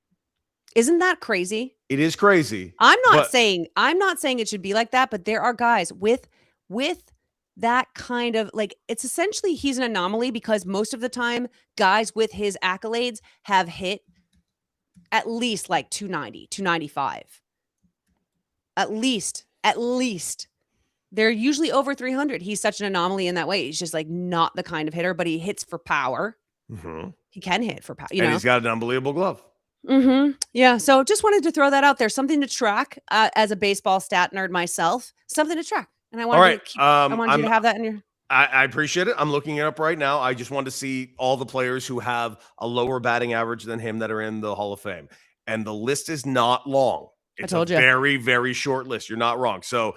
Isn't that crazy? It is crazy. I'm not saying it should be like that, but there are guys with that kind of, like, it's essentially he's an anomaly because most of the time guys with his accolades have hit at least like 290, 295. At least they're usually over 300. He's such an anomaly in that way. He's just like not the kind of hitter, but he hits for power. He can hit for power. And he's got an unbelievable glove. Yeah. So just wanted to throw that out there. Something to track as a baseball stat nerd myself. Something to track. And I wanted you to have that in your. I appreciate it. I'm looking it up right now. I just wanted to see all the players who have a lower batting average than him that are in the Hall of Fame. And the list is not long. It's a very, very short list. You're not wrong. So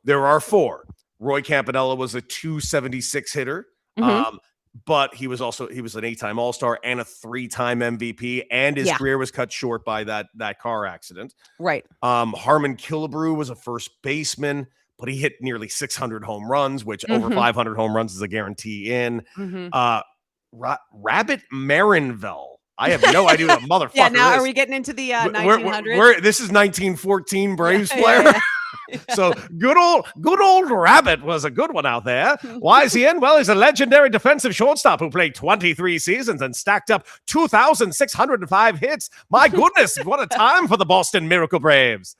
there are 4. Roy Campanella was a 276 hitter, but he was an 8-time All-Star and a 3-time MVP, and his career was cut short by that car accident. Right. Harmon Killebrew was a first baseman, but he hit nearly 600 home runs, which over 500 home runs is a guarantee in. Rabbit Marinville. I have no idea what the motherfucker Yeah, now is. are we getting into the 1900s? This is 1914 Braves player. So good old Rabbit was a good one out there. Why is he in? Well, he's a legendary defensive shortstop who played 23 seasons and stacked up 2,605 hits. My goodness, what a time for the Boston Miracle Braves.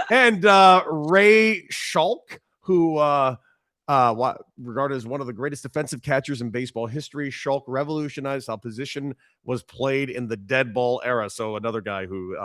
And Ray Schalk, who regarded as one of the greatest defensive catchers in baseball history. Schalk revolutionized how position was played in the dead ball era. So another guy who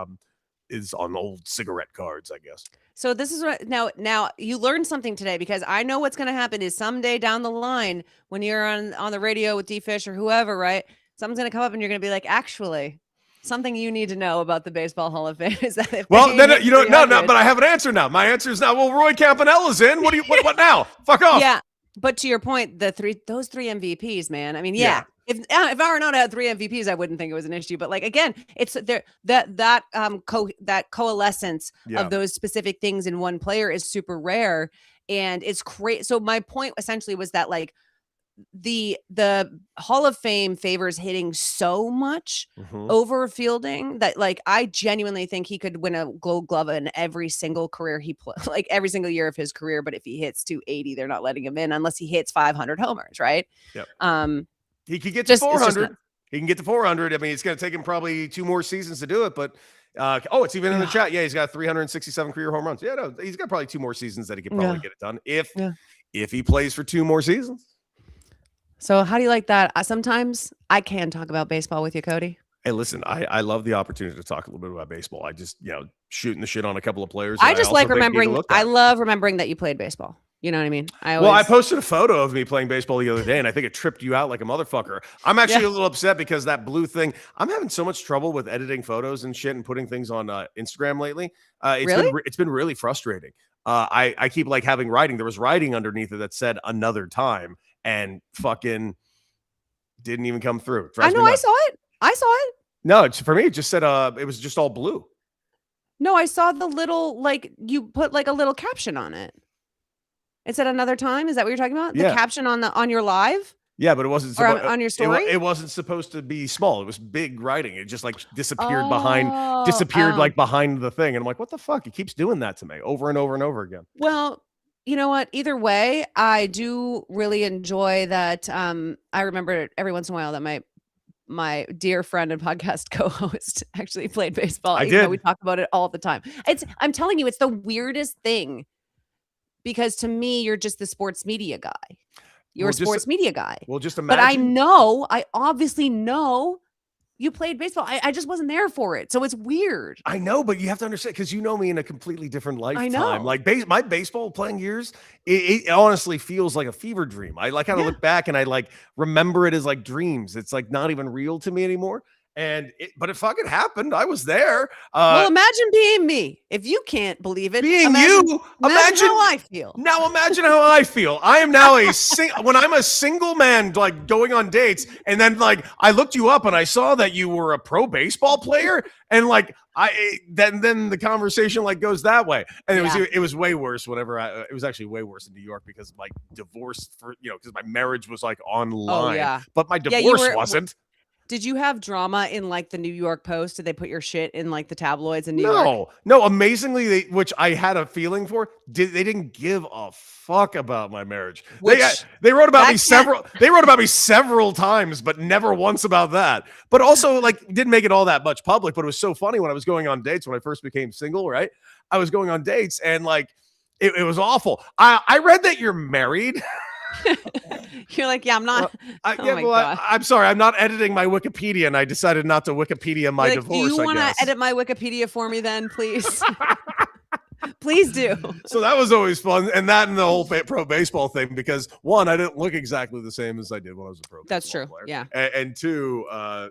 is on old cigarette cards, I guess. So this is what now you learned something today, because I know what's going to happen is someday down the line when you're on the radio with D-Fish or whoever, right? Something's going to come up and you're going to be like, actually, something you need to know about the Baseball Hall of Fame is that if but I have an answer now. My answer is now, well, Roy Campanella's in. What now? Fuck off. Yeah. But to your point, those three MVPs, man. I mean, yeah. If Arenado had 3 MVPs, I wouldn't think it was an issue. But like, again, it's there that coalescence of those specific things in one player is super rare, and it's crazy. So my point essentially was that like the Hall of Fame favors hitting so much over fielding that like I genuinely think he could win a Gold Glove in every single career he played, like every single year of his career. But if he hits 280, they're not letting him in unless he hits 500 homers, right? Yep. He could get to 400. He can get to 400. I mean, it's going to take him probably 2 more seasons to do it. But it's even in the chat. Yeah, he's got 367 career home runs. Yeah, no, he's got probably 2 more seasons that he could probably get it done if he plays for 2 more seasons. So how do you like that? Sometimes I can talk about baseball with you, Cody. Hey, listen, I love the opportunity to talk a little bit about baseball. I just, shooting the shit on a couple of players. I just like remembering. I love remembering that you played baseball. You know what I mean? I posted a photo of me playing baseball the other day, and I think it tripped you out like a motherfucker. I'm actually a little upset because that blue thing, I'm having so much trouble with editing photos and shit and putting things on Instagram lately. It's been really frustrating. I keep like having writing. There was writing underneath it that said another time and fucking didn't even come through. I know. I saw it. No, for me, it just said it was just all blue. No, I saw the little, like, you put like a little caption on it. It said another time. Is that what you're talking about? The caption on your live? Yeah, but it wasn't on your story. It wasn't supposed to be small. It was big writing. It just like disappeared behind the thing. And I'm like, what the fuck? It keeps doing that to me over and over and over again. Well, you know what? Either way, I do really enjoy that. I remember every once in a while that my dear friend and podcast co-host actually played baseball. I did. We talk about it all the time. I'm telling you, it's the weirdest thing. Because to me, you're just the sports media guy. You're a sports media guy. Well, just imagine. But I obviously know you played baseball. I just wasn't there for it. So it's weird. I know, but you have to understand, because you know me in a completely different lifetime. I know. Like my baseball playing years, it honestly feels like a fever dream. I like kind of look back and I like remember it as like dreams. It's like not even real to me anymore. But it fucking happened. I was there. Well, imagine being me. If you can't believe it, imagine how I feel. Now imagine how I feel. I am now when I'm a single man, like going on dates, and then like I looked you up and I saw that you were a pro baseball player, and like then the conversation like goes that way, and it was way worse. It was actually way worse in New York because my divorce because my marriage was like online, but my divorce wasn't. Did you have drama in like the New York Post? Did they put your shit in like the tabloids in New York? No. Amazingly, which I had a feeling for, they didn't give a fuck about my marriage. They wrote about me several. They wrote about me several times, but never once about that. But also, like, didn't make it all that much public. But it was so funny when I was going on dates when I first became single. Right, I was going on dates and like it was awful. I read that you're married. You're like, I'm not. I'm sorry, I'm not editing my Wikipedia, and I decided not to Wikipedia my divorce. Do you want to edit my Wikipedia for me, then, please? Please do. So that was always fun, and that and the whole pro baseball thing, because one, I didn't look exactly the same as I did when I was a pro. That's true. Player. Yeah. And two, I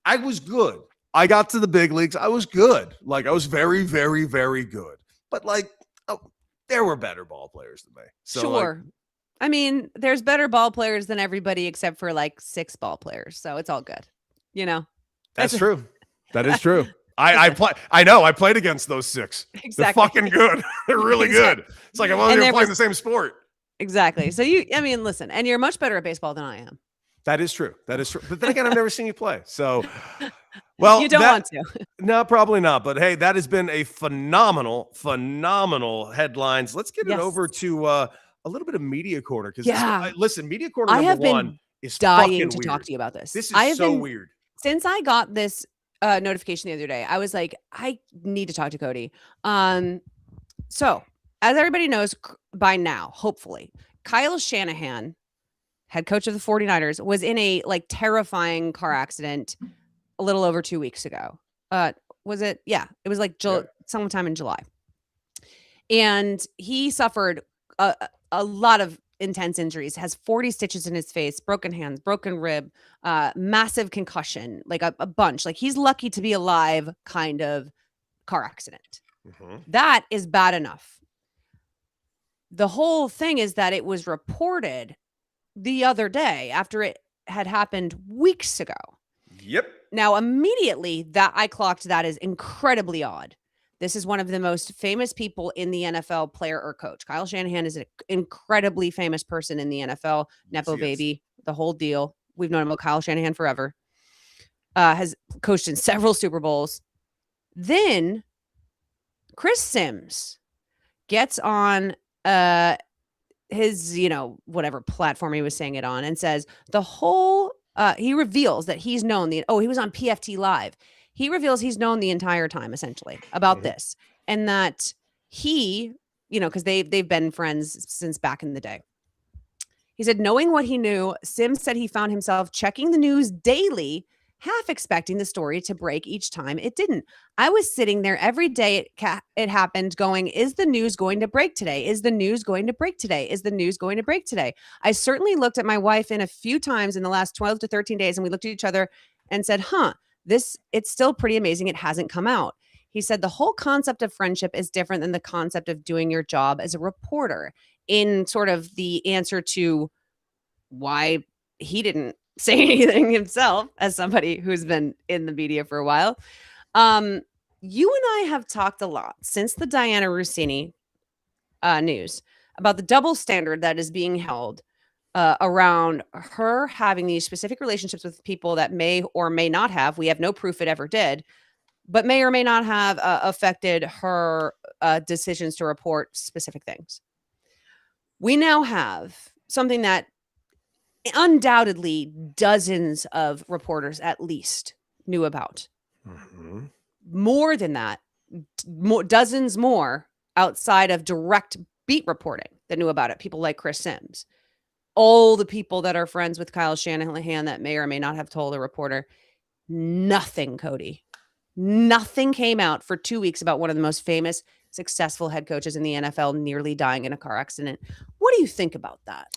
was good. I got to the big leagues. I was good. Like I was very, very, very good. But like. There were better ball players than me. So, sure. I mean, there's better ball players than everybody except for like 6 ball players. So it's all good. That's true. That is true. I played against those 6. Exactly. They're fucking good. They're really good. It's like I wasn't even playing the same sport. Exactly. So listen, and you're much better at baseball than I am. That is true. That is true. But then again, I've never seen you play. So, well, you don't want to. No, probably not. But hey, that has been a phenomenal headlines. Let's get it over to a little bit of Media Corner. Because listen, Media Corner number one is dying to weird. Talk to you about this. This is so weird. Since I got this notification the other day, I was like, I need to talk to Cody. So as everybody knows by now, hopefully, Kyle Shanahan, head coach of the 49ers, was in a terrifying car accident a little over 2 weeks ago. Was it? Yeah, it was sometime in July. And he suffered a lot of intense injuries, has 40 stitches in his face, broken hands, broken rib, massive concussion, a bunch. He's lucky to be alive kind of car accident. Mm-hmm. That is bad enough. The whole thing is that it was reported the other day after it had happened weeks ago. Yep. Now, immediately that I clocked that as incredibly odd. This is one of the most famous people in the NFL, player or coach. Kyle Shanahan is an incredibly famous person in the NFL. Nepo baby, the whole deal. We've known about Kyle Shanahan forever. Has coached in several Super Bowls. Then Chris Sims gets on his, whatever platform he was saying it on, and says the whole, he reveals that he's known he was on PFT Live. He reveals he's known the entire time, essentially, about this, and that he, because they've been friends since back in the day. He said, knowing what he knew, Sims said he found himself checking the news daily, half expecting the story to break each time it didn't. I was sitting there every day it happened going, is the news going to break today? Is the news going to break today? Is the news going to break today? I certainly looked at my wife in a few times in the last 12 to 13 days, and we looked at each other and said, it's still pretty amazing it hasn't come out. He said the whole concept of friendship is different than the concept of doing your job as a reporter, in sort of the answer to why he didn't say anything himself as somebody who's been in the media for a while. You and I have talked a lot since the Diana Russini news about the double standard that is being held around her having these specific relationships with people that may or may not have, we have no proof it ever did, but may or may not have affected her decisions to report specific things. We now have something that undoubtedly dozens of reporters at least knew about. Mm-hmm. More than that, dozens more outside of direct beat reporting that knew about it. People like Chris Sims. All the people that are friends with Kyle Shanahan that may or may not have told a reporter. Nothing, Cody. Nothing came out for 2 weeks about one of the most famous, successful head coaches in the NFL nearly dying in a car accident. What do you think about that?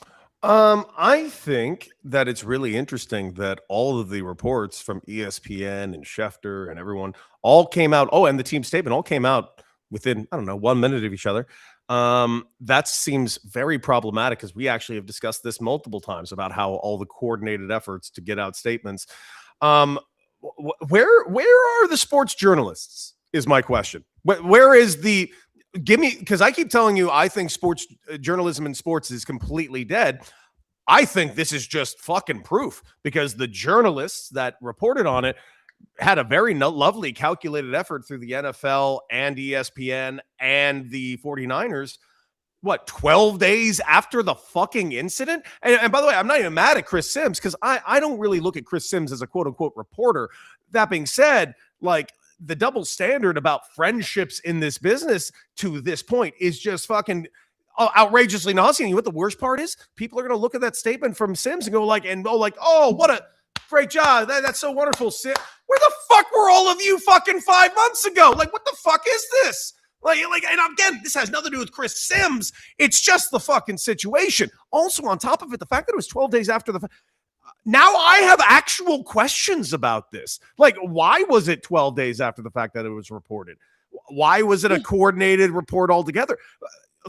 I think that it's really interesting that all of the reports from ESPN and Schefter and everyone all came out. Oh, and the team statement all came out within, 1 minute of each other. That seems very problematic, because we actually have discussed this multiple times about how all the coordinated efforts to get out statements. Where are the sports journalists is my question. Where is the because I keep telling you, I think sports journalism in sports is completely dead. I think this is just fucking proof, because the journalists that reported on it had a very lovely calculated effort through the NFL and ESPN and the 49ers. 12 days after the fucking incident? And by the way, I'm not even mad at Chris Sims, because I don't really look at Chris Sims as a quote unquote reporter. That being said, the double standard about friendships in this business to this point is just fucking outrageously nauseating. You know what the worst part is? People are going to look at that statement from Sims and go oh, what a great job. That's so wonderful. Where the fuck were all of you fucking 5 months ago? What the fuck is this? And again, this has nothing to do with Chris Sims. It's just the fucking situation. Also, on top of it, the fact that it was 12 days after the now I have actual questions about this. Why was it 12 days after the fact that it was reported? Why was it a coordinated report altogether?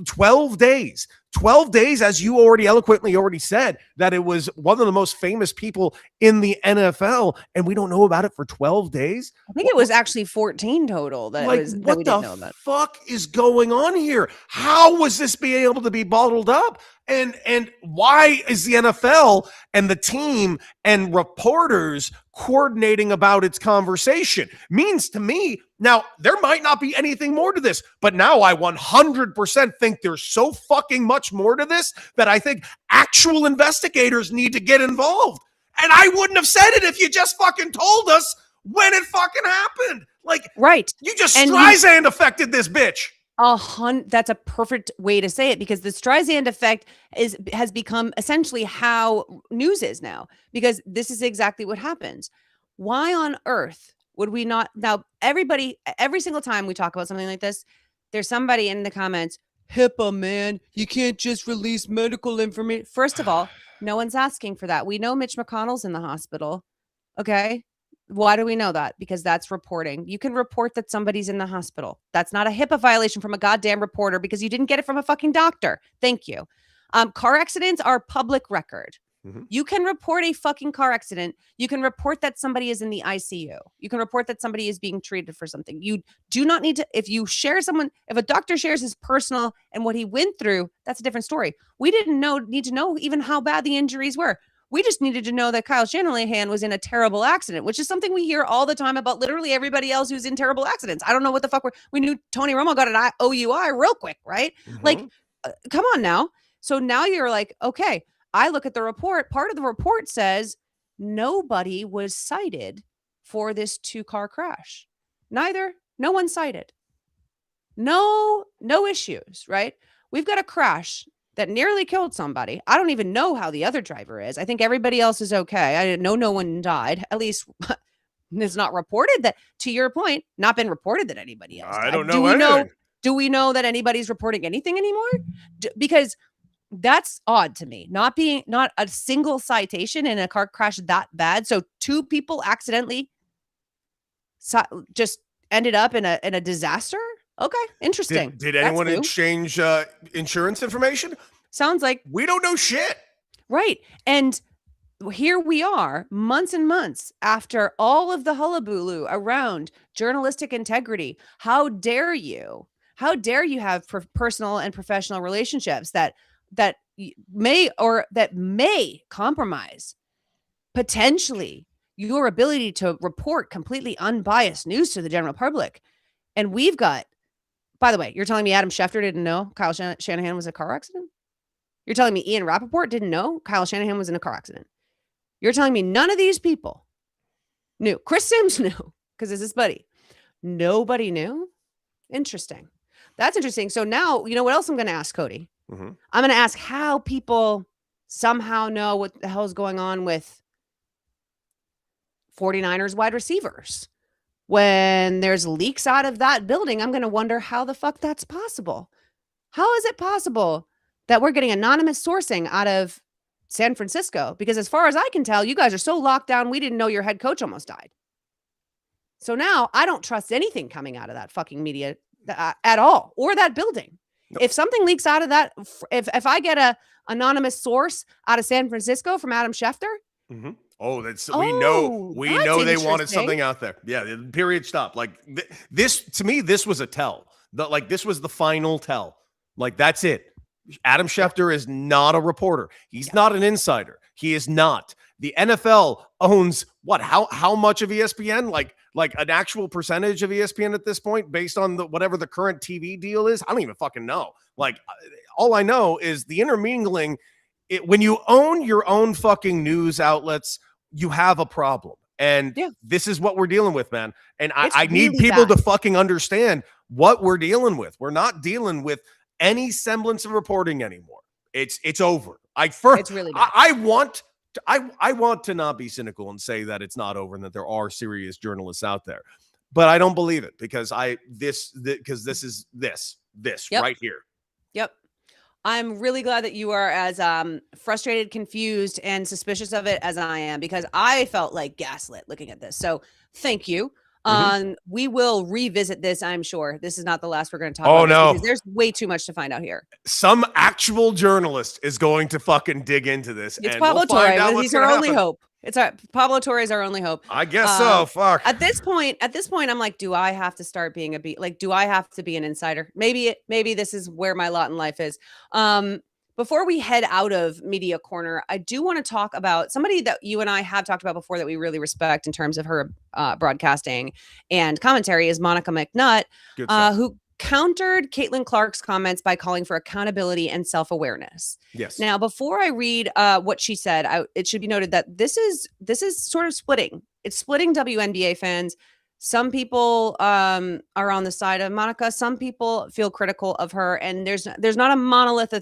12 days. 12 days, as you already eloquently said, that it was one of the most famous people in the NFL, and we don't know about it for 12 days. I think it was actually 14 total that like, was what that we didn't the know about. Fuck is going on here? How was this being able to be bottled up? And why is the NFL and the team and reporters coordinating about its conversation? Means to me, now there might not be anything more to this, but now I 100% think there's so fucking much more to this that I think actual investigators need to get involved. And I wouldn't have said it if you just fucking told us when it fucking happened. Like, right. You just Streisand affected this bitch. That's a perfect way to say it, because the Streisand effect has become essentially how news is now, because this is exactly what happens. Why on earth would we not? Now, every single time we talk about something like this, there's somebody in the comments, HIPAA, man, you can't just release medical information. First of all, no one's asking for that. We know Mitch McConnell's in the hospital. Okay. Why do we know that? Because that's reporting. You can report that somebody's in the hospital. That's not a HIPAA violation from a goddamn reporter, because you didn't get it from a fucking doctor. Thank you. Car accidents are public record. Mm-hmm. You can report a fucking car accident. You can report that somebody is in the ICU. You can report that somebody is being treated for something. You do not need to, if a doctor shares his personal and what he went through, that's a different story. We didn't need to know even how bad the injuries were. We just needed to know that Kyle Shanahan was in a terrible accident, which is something we hear all the time about literally everybody else who's in terrible accidents. I don't know what the fuck we knew Tony Romo got an OUI real quick, right? Mm-hmm. Like, come on now. So now you're like, okay, I look at the report. Part of the report says nobody was cited for this 2-car crash. No one cited. No issues, right? We've got a crash that nearly killed somebody. I don't even know how the other driver is. I think everybody else is okay. I didn't know no one died. At least it's not reported that, to your point, not been reported that anybody else died. I don't know. Do we know that anybody's reporting anything anymore? Because that's odd to me. Not a single citation in a car crash that bad. So 2 people accidentally just ended up in a disaster. Okay, interesting. Did anyone exchange insurance information? Sounds like we don't know shit. Right. And here we are, months and months after all of the hullabaloo around journalistic integrity. How dare you? How dare you have personal and professional relationships that may compromise potentially your ability to report completely unbiased news to the general public? And we've got, by the way, you're telling me Adam Schefter didn't know Kyle Shanahan was in a car accident? You're telling me Ian Rappaport didn't know Kyle Shanahan was in a car accident? You're telling me none of these people knew? Chris Sims knew, because it's his buddy. Nobody knew? Interesting. That's interesting. So now, you know what else I'm going to ask, Cody? Mm-hmm. I'm going to ask how people somehow know what the hell is going on with 49ers wide receivers. When there's leaks out of that building, I'm going to wonder how the fuck that's possible. How is it possible that we're getting anonymous sourcing out of San Francisco? Because as far as I can tell, you guys are so locked down, we didn't know your head coach almost died. So now I don't trust anything coming out of that fucking media at all, or that building. Nope. If something leaks out of that, if I get a anonymous source out of San Francisco from Adam Schefter, mm-hmm. We know they wanted something out there. Yeah, period, stop. Like this, to me, this was a tell. This was the final tell. Like, that's it. Adam Schefter is not a reporter. He's not an insider. He is not. The NFL owns what? How much of ESPN? Like an actual percentage of ESPN at this point, based on whatever the current TV deal is. I don't even fucking know. Like, all I know is the intermingling. When you own your own fucking news outlets, you have a problem. And this is what we're dealing with, man. And I need people to fucking understand what we're dealing with. We're not dealing with any semblance of reporting anymore. It's over. It's really bad. I want to not be cynical and say that it's not over and that there are serious journalists out there, but I don't believe it, because this is this right here. Yep. I'm really glad that you are as frustrated, confused, and suspicious of it as I am, because I felt like gaslit looking at this. So thank you. We will revisit this, I'm sure. This is not the last we're going to talk about this because there's way too much to find out here. Some actual journalist is going to fucking dig into this. It's Pablo Torre. He's our only hope. Pablo Torre is our only hope. I guess so. Fuck. At this point, I'm like, do I have to start being do I have to be an insider? Maybe this is where my lot in life is. Before we head out of Media Corner, I do want to talk about somebody that you and I have talked about before that we really respect in terms of her broadcasting and commentary is Monica McNutt, who countered Caitlin Clark's comments by calling for accountability and self-awareness. Yes. Now, before I read what she said, it should be noted that this is sort of splitting. It's splitting WNBA fans. Some people are on the side of Monica. Some people feel critical of her, and there's not a monolith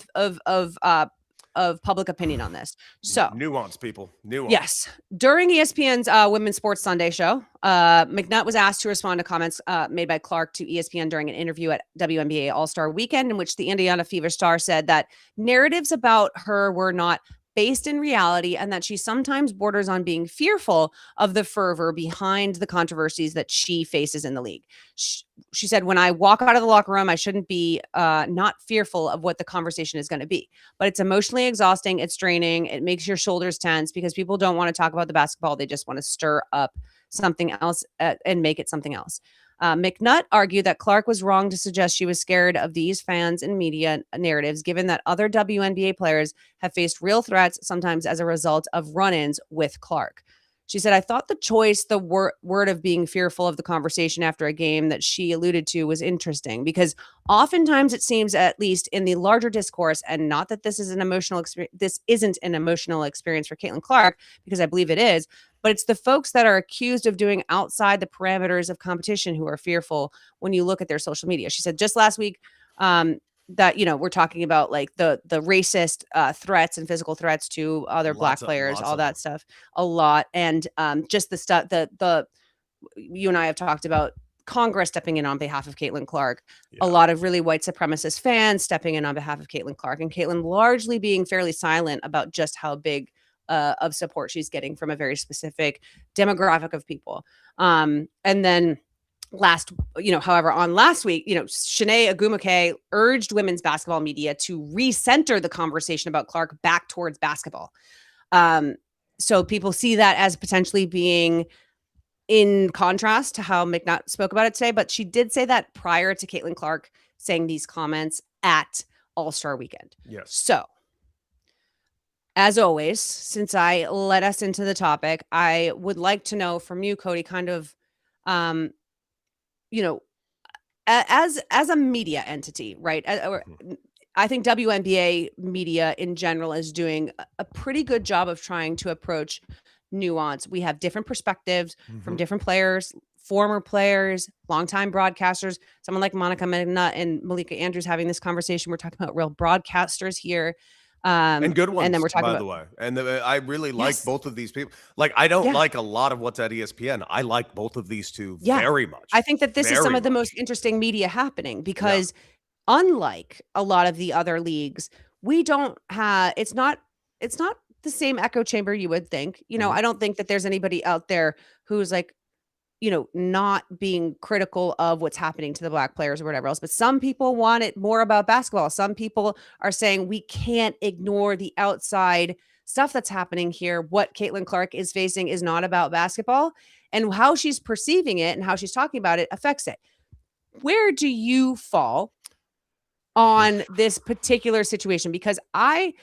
of public opinion on this. So nuance, people. Nuance. Yes. During ESPN's Women's Sports Sunday show, McNutt was asked to respond to comments made by Clark to ESPN during an interview at WNBA All-Star Weekend, in which the Indiana Fever star said that narratives about her were not based in reality and that she sometimes borders on being fearful of the fervor behind the controversies that she faces in the league. She said, when I walk out of the locker room, I shouldn't be not fearful of what the conversation is going to be, but it's emotionally exhausting. It's draining. It makes your shoulders tense because people don't want to talk about the basketball. They just want to stir up something else and make it something else. McNutt argued that Clark was wrong to suggest she was scared of these fans and media narratives, given that other WNBA players have faced real threats, sometimes as a result of run-ins with Clark. She said, I thought the choice, the word of being fearful of the conversation after a game that she alluded to was interesting because oftentimes it seems, at least in the larger discourse, and not that this is an emotional experience, this isn't an emotional experience for Caitlin Clark, because I believe it is, but it's the folks that are accused of doing outside the parameters of competition who are fearful when you look at their social media. She said just last week that, we're talking about like the racist threats and physical threats to other Black players, all that stuff, a lot. And just the stuff that you and I have talked about Congress stepping in on behalf of Caitlin Clark, a lot of really white supremacist fans stepping in on behalf of Caitlin Clark, and Caitlin largely being fairly silent about just how big of support she's getting from a very specific demographic of people. And then however, on last week, Shanae Agumake urged women's basketball media to recenter the conversation about Clark back towards basketball. So people see that as potentially being in contrast to how McNutt spoke about it today, but she did say that prior to Caitlin Clark saying these comments at All-Star Weekend. Yes. So, as always, since I led us into the topic, I would like to know from you, Cody, kind of, as a media entity, right? I think WNBA media in general is doing a pretty good job of trying to approach nuance. We have different perspectives from different players, former players, longtime broadcasters, someone like Monica McNutt and Malika Andrews having this conversation. We're talking about real broadcasters here. And good ones, and then we're talking by the way. And I really like both of these people. Like, I don't like a lot of what's at ESPN. I like both of these two very much. I think that this is some of the most interesting media happening because unlike a lot of the other leagues, we don't have, it's not the same echo chamber you would think. I don't think that there's anybody out there who's like, not being critical of what's happening to the Black players or whatever else. But some people want it more about basketball. Some people are saying we can't ignore the outside stuff that's happening here. What Caitlin Clark is facing is not about basketball, and how she's perceiving it and how she's talking about it affects it. Where do you fall on this particular situation? Because I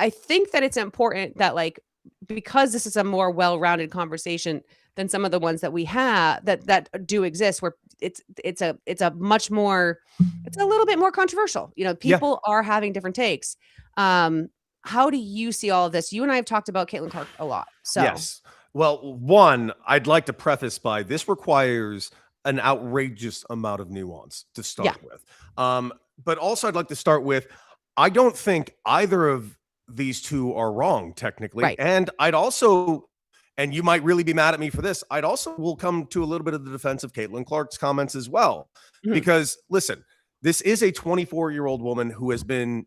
think that it's important that, like, because this is a more well-rounded conversation than some of the ones that we have that do exist, where it's a little bit more controversial. People are having different takes. How do you see all of this? You and I have talked about Caitlin Clark a lot. So yes. Well, one, I'd like to preface by this requires an outrageous amount of nuance to start with. But also I'd like to start with, I don't think either of these two are wrong technically. Right. And I'd also, and you might really be mad at me for this, I'd also will come to a little bit of the defense of Caitlin Clark's comments as well. Because listen, this is a 24-year-old woman who has been,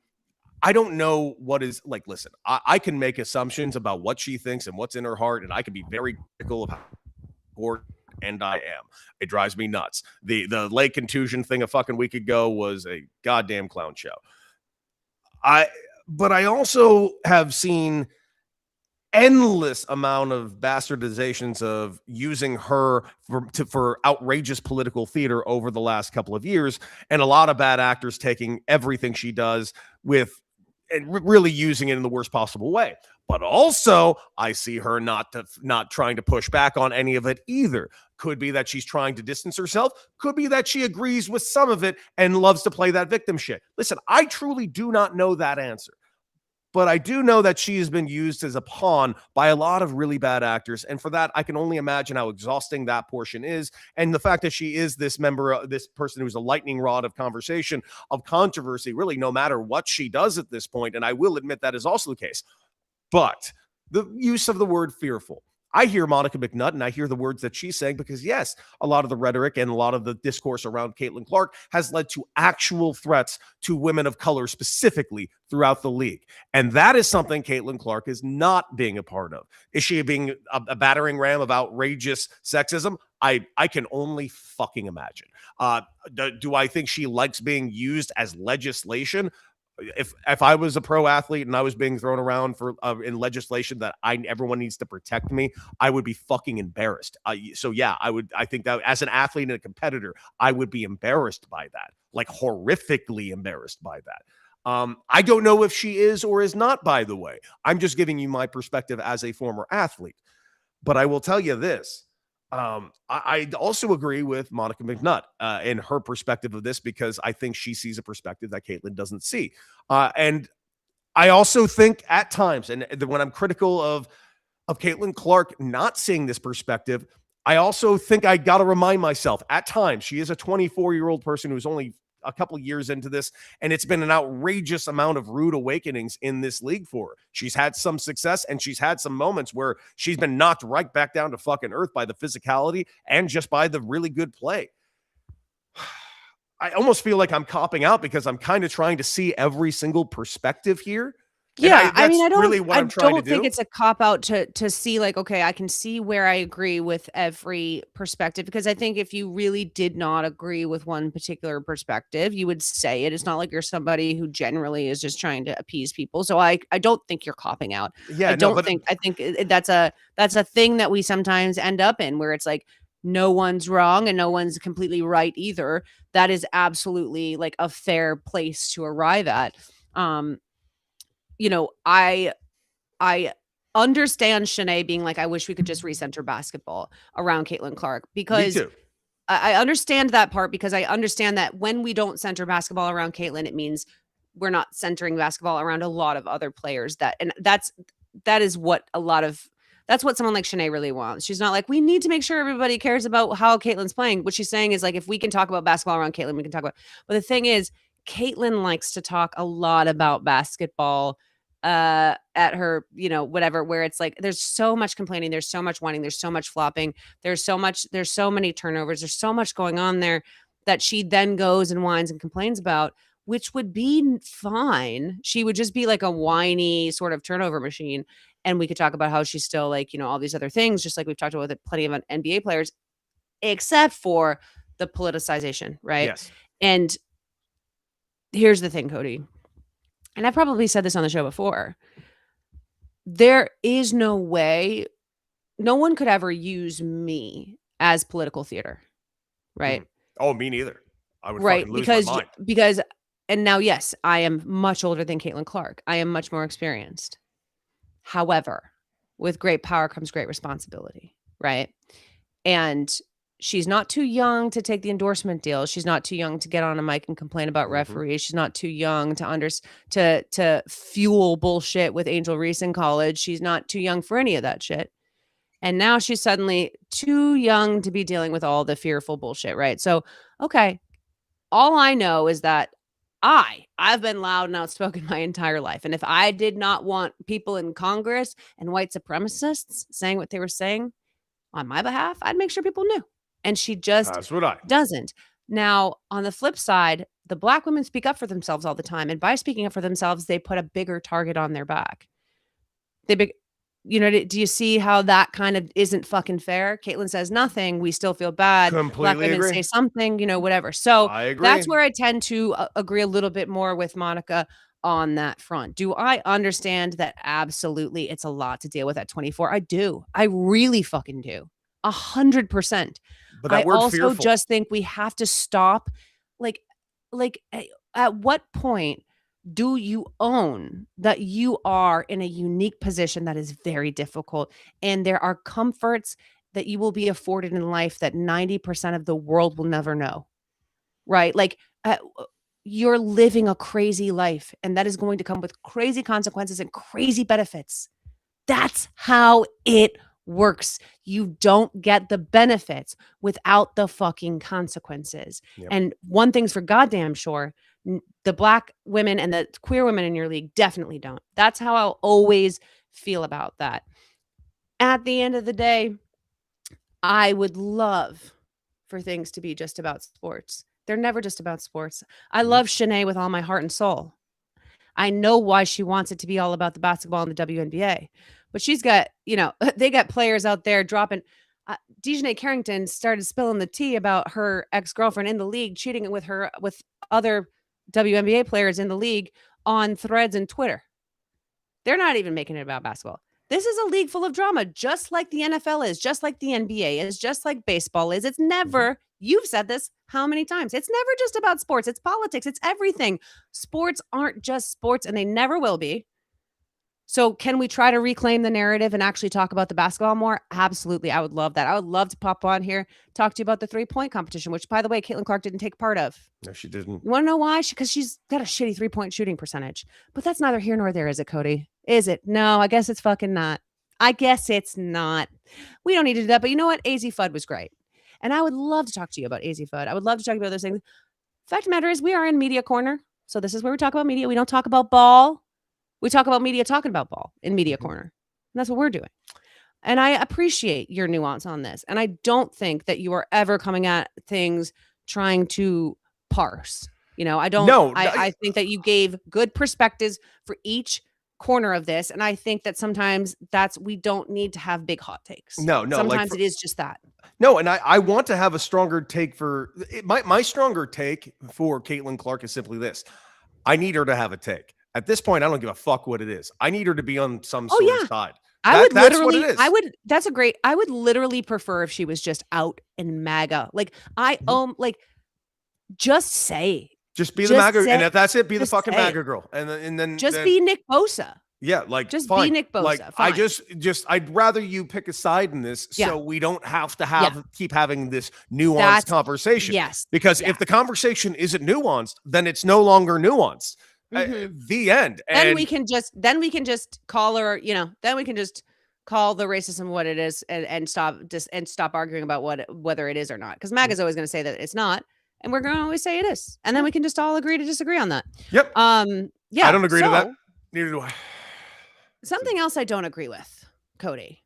I don't know what is like, listen, I can make assumptions about what she thinks and what's in her heart. And I can be very critical of how and I am. It drives me nuts. The leg contusion thing a fucking week ago was a goddamn clown show. But I also have seen endless amount of bastardizations of using her for outrageous political theater over the last couple of years, and a lot of bad actors taking everything she does with and really using it in the worst possible way. But also, I see her not trying to push back on any of it either. Could be that she's trying to distance herself. Could be that she agrees with some of it and loves to play that victim shit. Listen, I truly do not know that answer. But I do know that she has been used as a pawn by a lot of really bad actors. And for that, I can only imagine how exhausting that portion is. And the fact that she is this person who's a lightning rod of conversation, of controversy, really, no matter what she does at this point. And I will admit that is also the case. But the use of the word fearful. I hear Monica McNutt and I hear the words that she's saying because, yes, a lot of the rhetoric and a lot of the discourse around Caitlin Clark has led to actual threats to women of color specifically throughout the league. And that is something Caitlin Clark is not being a part of. Is she being a battering ram of outrageous sexism? I can only fucking imagine. Do I think she likes being used as legislation? If I was a pro athlete and I was being thrown around for in legislation that everyone needs to protect me, I would be fucking embarrassed. So yeah, I think that as an athlete and a competitor, I would be embarrassed by that, like horrifically embarrassed by that. I don't know if she is or is not, by the way. I'm just giving you my perspective as a former athlete. But I will tell you this. I also agree with Monica McNutt in her perspective of this because I think she sees a perspective that Caitlin doesn't see. And I also think at times, and when I'm critical of Caitlin Clark not seeing this perspective, I also think I got to remind myself at times she is a 24-year-old person who's only a couple of years into this, and it's been an outrageous amount of rude awakenings in this league for her. She's had some success, and she's had some moments where she's been knocked right back down to fucking earth by the physicality and just by the really good play. I almost feel like I'm copping out because I'm kind of trying to see every single perspective here. Yeah, I mean, I don't think it's a cop out to see like, okay, I can see where I agree with every perspective, because I think if you really did not agree with one particular perspective, you would say it. It's not like you're somebody who generally is just trying to appease people. So I don't think you're copping out. Yeah, I think that's a thing that we sometimes end up in where it's like no one's wrong and no one's completely right either. That is absolutely like a fair place to arrive at. You know, I understand Shanae being like, I wish we could just recenter basketball around Caitlin Clark, because I understand that part, because I understand that when we don't center basketball around Caitlin, it means we're not centering basketball around a lot of other players that's what someone like Shanae really wants. She's not like, we need to make sure everybody cares about how Caitlin's playing. What she's saying is like, if we can talk about basketball around Caitlin, we can talk about, but the thing is, Caitlin likes to talk a lot about basketball at her, whatever, where it's like, there's so much complaining, there's so much whining, there's so much flopping, there's so many turnovers, there's so much going on there that she then goes and whines and complains about, which would be fine. She would just be like a whiny sort of turnover machine. And we could talk about how she's still like, all these other things, just like we've talked about with plenty of NBA players, except for the politicization, right? Yes. And here's the thing, Cody, and I've probably said this on the show before. There is no way, no one could ever use me as political theater, right? Oh, me neither. I would fucking lose my mind. Because, and now, yes, I am much older than Caitlin Clark. I am much more experienced. However, with great power comes great responsibility, right? And she's not too young to take the endorsement deal. She's not too young to get on a mic and complain about referees. She's not too young to fuel bullshit with Angel Reese in college. She's not too young for any of that shit. And now she's suddenly too young to be dealing with all the fearful bullshit, right? So, okay, all I know is that I've been loud and outspoken my entire life. And if I did not want people in Congress and white supremacists saying what they were saying on my behalf, I'd make sure people knew. And she just doesn't. Now, on the flip side, the Black women speak up for themselves all the time. And by speaking up for themselves, they put a bigger target on their back. do you see how that kind of isn't fucking fair? Caitlyn says nothing. We still feel bad. Completely Black women agree. say something, whatever. So I agree. that's where I tend to agree a little bit more with Monica on that front. Do I understand that? Absolutely. It's a lot to deal with at 24. I do. I really fucking do. 100%. But that I word also fearful. just think we have to stop. Like at what point do you own that you are in a unique position that is very difficult, and there are comforts that you will be afforded in life that 90% of the world will never know, right? Like you're living a crazy life, and that is going to come with crazy consequences and crazy benefits. That's how it works. You don't get the benefits without the fucking consequences. Yep. And one thing's for goddamn sure, the Black women and the queer women in your league definitely don't. That's how I'll always feel about that. At the end of the day, I would love for things to be just about sports. They're never just about sports. I love Shanae with all my heart and soul. I know why she wants it to be all about the basketball and the WNBA. But she's got, they got players out there dropping. Dejanay Carrington started spilling the tea about her ex-girlfriend in the league cheating with other WNBA players in the league on threads and Twitter. They're not even making it about basketball. This is a league full of drama, just like the NFL is, just like the NBA is, just like baseball is. It's never, you've said this how many times? It's never just about sports. It's politics. It's everything. Sports aren't just sports, and they never will be. So can we try to reclaim the narrative and actually talk about the basketball more? Absolutely. I would love that. I would love to pop on here, talk to you about the 3-point competition, which, by the way, Caitlin Clark didn't take part of. No, she didn't. You want to know why? Because she's got a shitty 3-point shooting percentage. But that's neither here nor there, is it, Cody? Is it? No, I guess it's fucking not. I guess it's not. We don't need to do that. But you know what? AZ Fudd was great. And I would love to talk to you about AZ Fudd. I would love to talk about those things. Fact of the matter is, we are in Media Corner. So this is where we talk about media. We don't talk about ball. We talk about media talking about ball in Media Corner. And that's what we're doing. And I appreciate your nuance on this. And I don't think that you are ever coming at things trying to parse. I don't. No, I think that you gave good perspectives for each corner of this. And I think that sometimes we don't need to have big hot takes. No. Sometimes it is just that. No, and I want to have a stronger take my stronger take for Caitlin Clark is simply this. I need her to have a take. At this point, I don't give a fuck what it is. I need her to be on some sort of side. That's what it is. I would literally prefer if she was just out in MAGA. Like just say. Just be the MAGA, and if that's it, be the fucking MAGA girl. And then be Nick Bosa. Yeah, be Nick Bosa. Like, fine. I'd rather you pick a side in this, so we don't have to keep having this nuanced conversation. Yes, because if the conversation isn't nuanced, then it's no longer nuanced. The end. Then we can just call her. Then we can just call the racism what it is, and stop arguing about whether it is or not. Because MAGA's always going to say that it's not, and we're going to always say it is, and then we can just all agree to disagree on that. Yep. Yeah. I don't agree to that. Neither do I. Something else I don't agree with, Cody,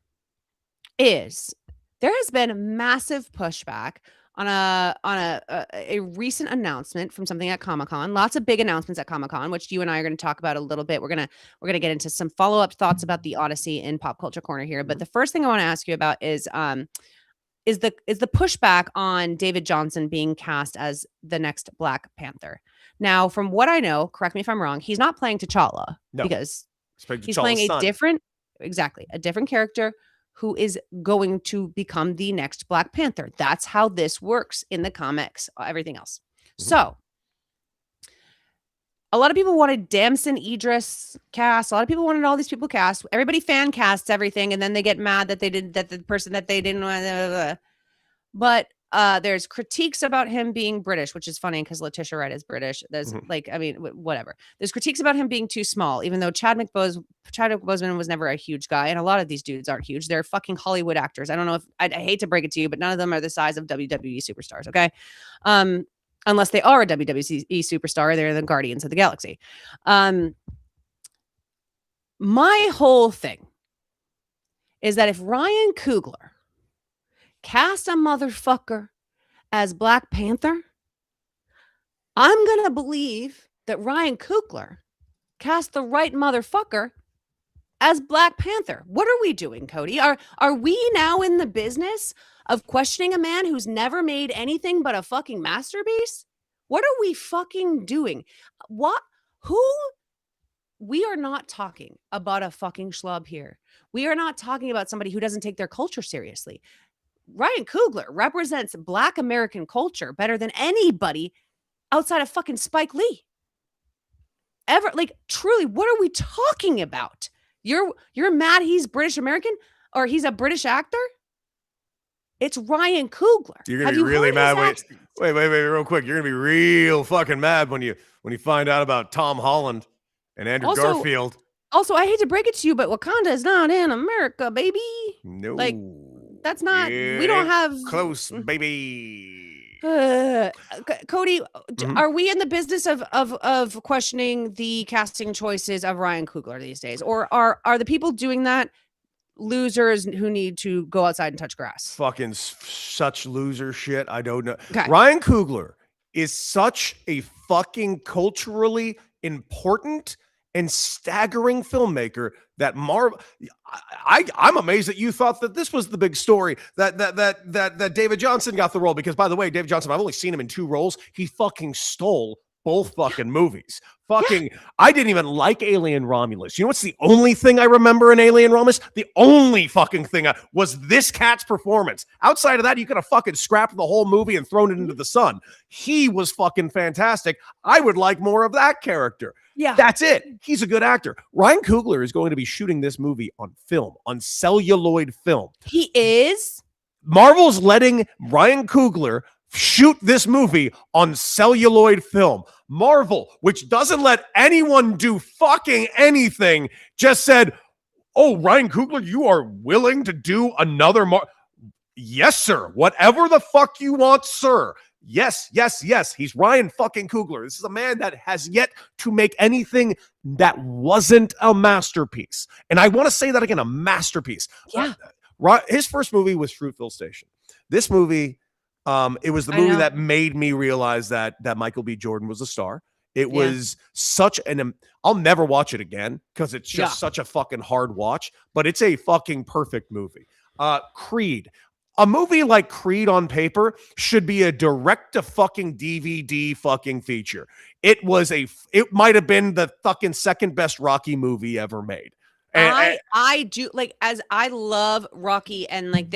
is there has been massive pushback on a recent announcement from something at Comic-Con. Lots of big announcements at Comic-Con, which you and I are going to talk about a little bit. We're gonna get into some follow-up thoughts about the Odyssey in Pop Culture Corner here. But the first thing I want to ask you about is the pushback on David Johnson being cast as the next Black Panther. Now, from what I know, correct me if I'm wrong, he's not playing T'Challa because he's playing a different character who is going to become the next Black Panther. That's how this works in the comics, everything else. So a lot of people wanted Damson Idris cast. A lot of people wanted all these people cast. Everybody fan casts everything, and then they get mad that the person that they didn't want. But there's critiques about him being British, which is funny because Letitia Wright is British. There's whatever. There's critiques about him being too small, even though Chadwick Boseman was never a huge guy, and a lot of these dudes aren't huge. They're fucking Hollywood actors. I don't know if I hate to break it to you, but none of them are the size of WWE superstars. Okay, unless they are a WWE superstar, they're the Guardians of the Galaxy. My whole thing is that if Ryan Coogler cast a motherfucker as Black Panther, I'm gonna believe that Ryan Coogler cast the right motherfucker as Black Panther. What are we doing, Cody? Are we now in the business of questioning a man who's never made anything but a fucking masterpiece? What are we fucking doing? Who? We are not talking about a fucking schlub here. We are not talking about somebody who doesn't take their culture seriously. Ryan Coogler represents Black American culture better than anybody outside of fucking Spike Lee. Ever, like, truly, what are we talking about? You're mad he's British American or he's a British actor? It's Ryan Coogler. You're gonna be really mad. Wait, real quick. You're gonna be real fucking mad when you find out about Tom Holland and Andrew Garfield. Also, I hate to break it to you, but Wakanda is not in America, baby. No, like that's not. We don't have close, baby. Cody, are we in the business of questioning the casting choices of Ryan Coogler these days, or are the people doing that losers who need to go outside and touch grass? Fucking such loser shit. I don't know. Okay. Ryan Coogler is such a fucking culturally important and staggering filmmaker that I'm amazed that you thought that this was the big story, that David Johnson got the role, because, by the way, David Johnson, I've only seen him in 2 roles. He fucking stole both fucking movies. I didn't even like Alien Romulus. You know what's the only thing I remember in Alien Romulus? The only fucking thing was this cat's performance. Outside of that, you could have fucking scrapped the whole movie and thrown it into the sun. He was fucking fantastic. I would like more of that character. Yeah. That's it. He's a good actor. Ryan Coogler is going to be shooting this movie on film, on celluloid film. He is? Marvel's letting Ryan Coogler shoot this movie on celluloid film. Marvel, which doesn't let anyone do fucking anything, just said, "Oh, Ryan Coogler, you are willing to do another Yes, sir. Whatever the fuck you want, sir. Yes. He's Ryan fucking Coogler. This is a man that has yet to make anything that wasn't a masterpiece. And I want to say that again, a masterpiece. Yeah. His first movie was Fruitville Station. This movie, it was the movie that made me realize that Michael B. Jordan was a star. It was such I'll never watch it again because it's just such a fucking hard watch, but it's a fucking perfect movie. Creed. A movie like Creed on paper should be a direct to fucking DVD fucking feature. It might have been the fucking second best Rocky movie ever made. And I do, like, as I love Rocky, and like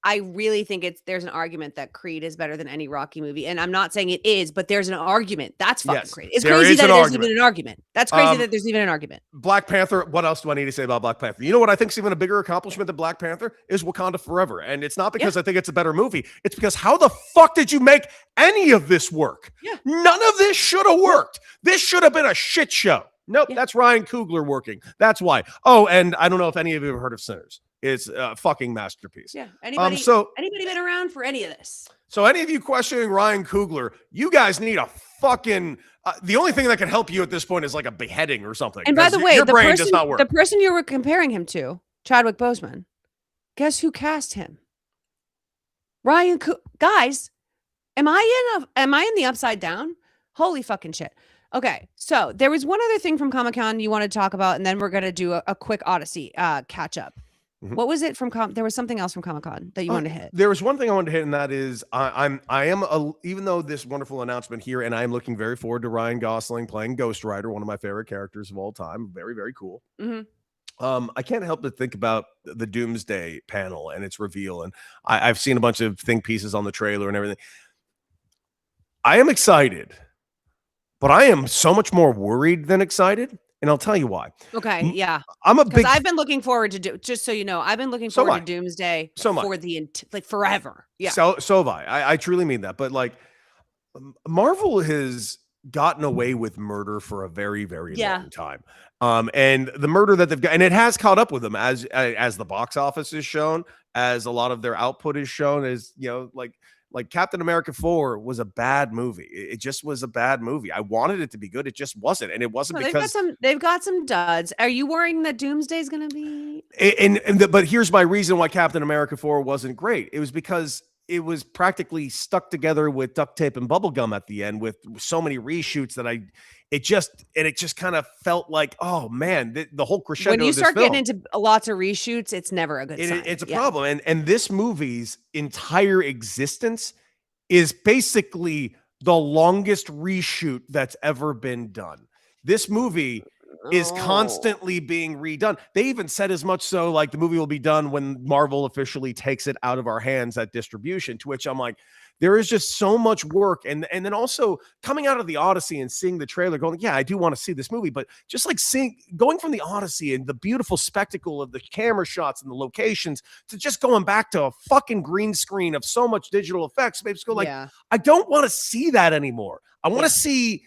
I really think there's an argument that Creed is better than any Rocky movie. And I'm not saying it is, but there's an argument. That's fucking crazy. It's crazy that there's even an argument. That's crazy that there's even an argument. Black Panther. What else do I need to say about Black Panther? You know what I think is even a bigger accomplishment than Black Panther is Wakanda Forever. And it's not because I think it's a better movie. It's because how the fuck did you make any of this work? Yeah. None of this should have worked. This should have been a shit show. Nope. That's Ryan Coogler working. That's why. Oh, and I don't know if any of you have heard of Sinners. It's a fucking masterpiece. Yeah. Anybody been around for any of this? So any of you questioning Ryan Coogler, you guys need a fucking the only thing that can help you at this point is like a beheading or something. And by the way, your brain does not work. The person you were comparing him to, Chadwick Boseman, guess who cast him? Ryan Guys, am I in the upside down? Holy fucking shit. Okay, so there was one other thing from Comic-Con you wanted to talk about, and then we're going to do a quick Odyssey catch up. Mm-hmm. What was it from there was something else from Comic-Con that you wanted to hit. There was one thing I wanted to hit, and that is even though this wonderful announcement here, and I am looking very forward to Ryan Gosling playing Ghost Rider, one of my favorite characters of all time. Very, very cool. Mm-hmm. I can't help but think about the Doomsday panel and its reveal, and I've seen a bunch of think pieces on the trailer and everything. I am excited, but I am so much more worried than excited. And I'll tell you why. Okay, yeah. I've been looking forward to just so you know, I've been looking forward to Doomsday for forever. Yeah. So have I. I truly mean that. But like, Marvel has gotten away with murder for a very, very long time. And the murder that they've got, and it has caught up with them as the box office is shown, as a lot of their output is shown, as you know, like Captain America 4 was a bad movie. It just was a bad movie. I wanted it to be good. It just wasn't. And it wasn't because they've got some duds. Are you worrying that Doomsday is going to be? But here's my reason why Captain America 4 wasn't great. It was because it was practically stuck together with duct tape and bubble gum at the end with so many reshoots that it just kind of felt like, oh man, the whole crescendo. When you of this start film, getting into lots of reshoots, it's never a good sign. It's a problem. And this movie's entire existence is basically the longest reshoot that's ever been done. This movie is constantly being redone. They even said as much so, like, the movie will be done when Marvel officially takes it out of our hands at distribution, to which I'm like, there is just so much work. And then also coming out of the Odyssey and seeing the trailer going, yeah, I do want to see this movie, but just like going from the Odyssey and the beautiful spectacle of the camera shots and the locations to just going back to a fucking green screen of so much digital effects, makes me go like, I don't want to see that anymore. I want to see